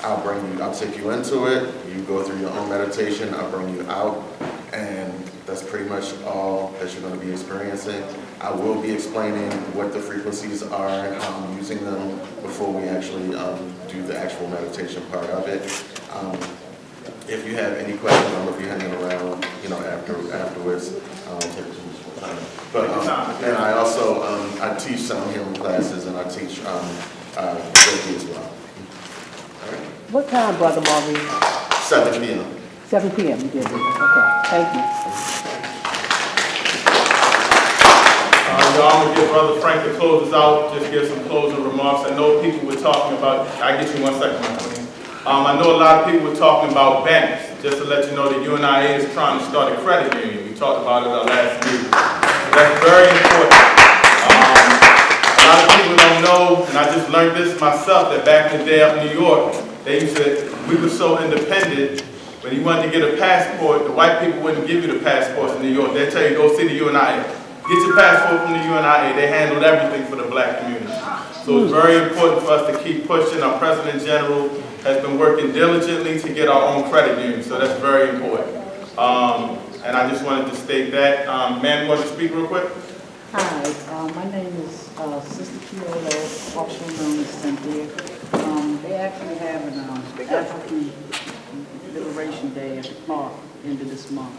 Speaker 15: I'll take you into it. You go through your own meditation. I'll bring you out, and that's pretty much all that you're going to be experiencing. I will be explaining what the frequencies are and how I'm using them before we actually do the actual meditation part of it. If you have any questions, I'm going to be hanging around, you know, afterwards. And I also I teach sound healing classes, and I teach Reiki as well. All right.
Speaker 5: What time, Brother Maurice?
Speaker 15: 7 p.m.
Speaker 5: 7 p.m. You did it. Okay. Thank you.
Speaker 1: Y'all, I'm going to give Brother Frank to close us out, just give some closing remarks. I know people were talking about, I'll get you 1 second, my queen. I know a lot of people were talking about banks. Just to let you know, the UNIA is trying to start a credit union. We talked about it our last meeting. So that's very important. people don't know, and I just learned this myself, that back in the day up in New York, we were so independent, when you wanted to get a passport, the white people wouldn't give you the passports in New York. They'd tell you, go see the UNIA. Get your passport from the UNIA. They handled everything for the black community. So it's very important for us to keep pushing. Our President General has been working diligently to get our own credit union, so that's very important. And I just wanted to state that. Ma'am, you want to speak real quick?
Speaker 16: Hi, my name is Sister Kiolo, also known as Cynthia. They actually have an African Liberation Day at the park end of this month.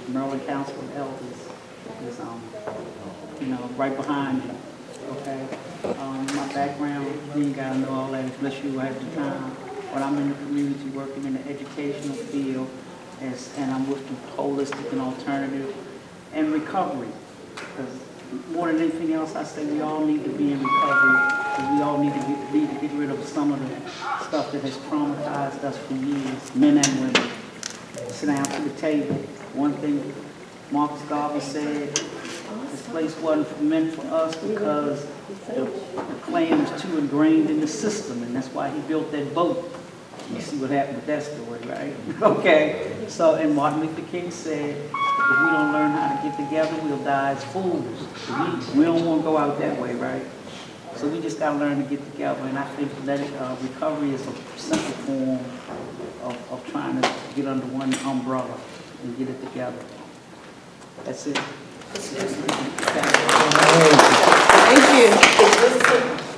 Speaker 16: Maryland Council of Elders is, right behind you. Okay. My background, you ain't gotta know all that unless you have the time. But I'm in the community working in the educational field, and I'm with the holistic and alternative and recovery. Because more than anything else, I say we all need to be in recovery. And we all need to get rid of some of the stuff that has traumatized us for years, men and women. Sit down to the table. One thing Marcus Garvey said, this place wasn't meant for us because the Klan was too ingrained in the system, and that's why he built that boat. You see what happened with that story, right? Okay. So, and Martin Luther King said, if we don't learn how to get together, we'll die as fools. We don't want to go out that way, right? So we just got to learn to get together, and I think that recovery is a simple form of trying to get under one umbrella and get it together. That's it.
Speaker 4: Thank you.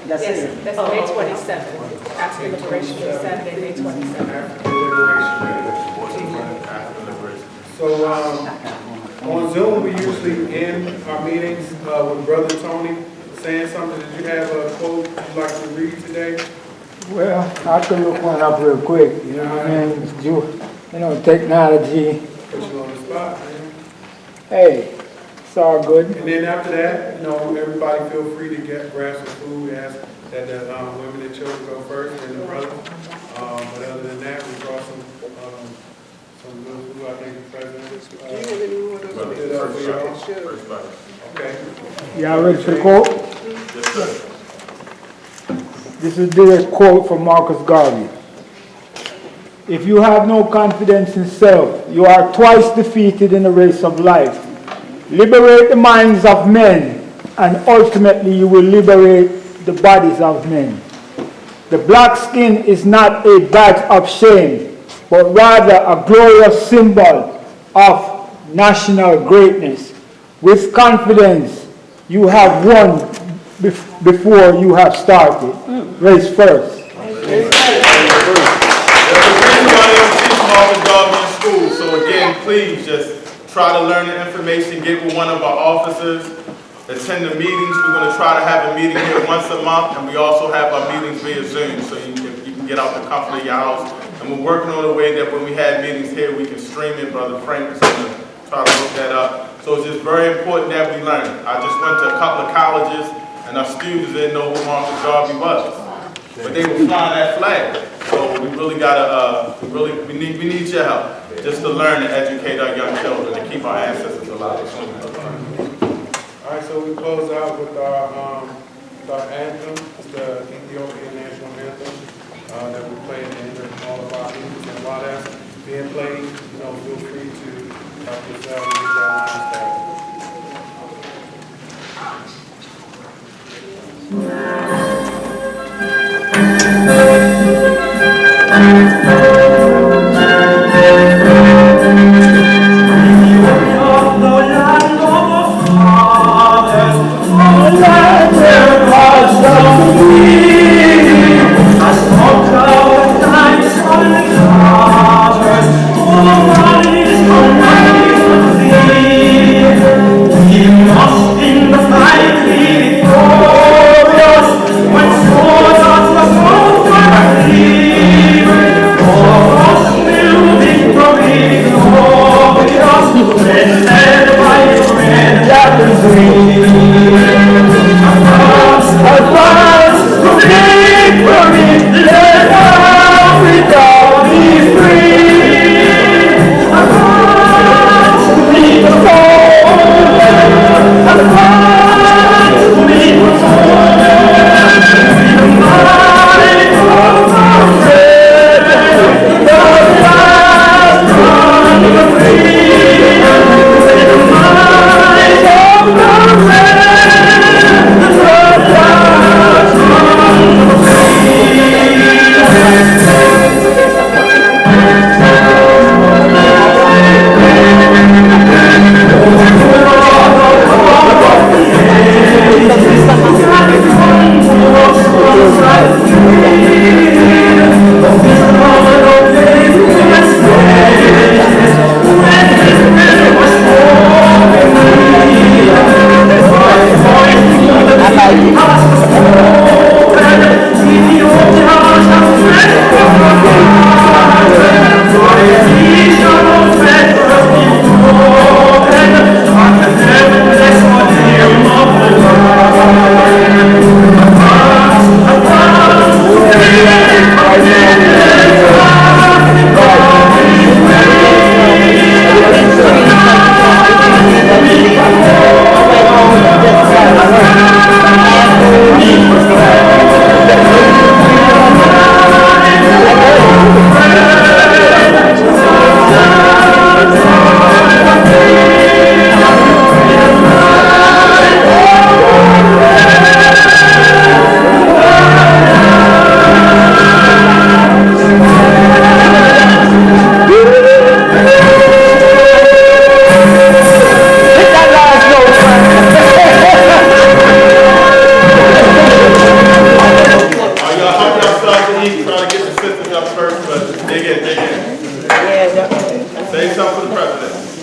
Speaker 16: That's
Speaker 12: Yes,
Speaker 16: it.
Speaker 12: that's May 27th. African Liberation Day, Saturday, May 27th.
Speaker 2: So, on Zoom, we usually end our meetings with Brother Tony saying something. Did you have a quote you'd like to read today?
Speaker 17: Well, I could look one up real quick. You know what I mean? Technology.
Speaker 2: Put you on the spot, man.
Speaker 17: Hey, it's all good.
Speaker 2: And then after that, everybody feel free to grab some food. Ask that the women and children go first, and the brothers. But other than that, we brought some good food. I think the president. Okay.
Speaker 17: Y'all ready for the quote?
Speaker 1: Yes, sir.
Speaker 17: This is a direct quote from Marcus Garvey. If you have no confidence in self, you are twice defeated in the race of life. Liberate the minds of men, and ultimately you will liberate the bodies of men. The black skin is not a badge of shame, but rather a glorious symbol of national greatness. With confidence, you have won before you have started. Race first.
Speaker 1: School. So again, please just try to learn the information, get with one of our officers, attend the meetings. We're going to try to have a meeting here once a month, and we also have our meetings via Zoom, so you can get out the comfort of your house. And we're working on a way that when we have meetings here, we can stream it. Brother Frank is going to try to look that up. So it's just very important that we learn. I just went to a couple of colleges, and our students didn't know who Marcus Garvey was, but they were flying that flag. So we really gotta, we need your help just to learn and educate our young children and keep our ancestors alive.
Speaker 2: All right, so we close out with our anthem. It's the Ethiopian national anthem that we play at the end of all of our meetings. And while that's being played, feel free to help yourself and get that line
Speaker 18: Started.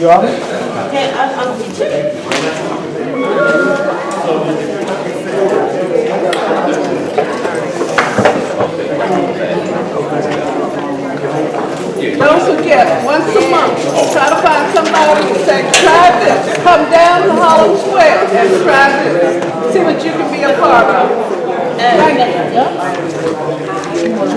Speaker 17: You want it?
Speaker 18: Don't forget, once a month, try to find somebody who say, try this. Come down to Harlem Square and try this. See what you can be a part of. Thank you.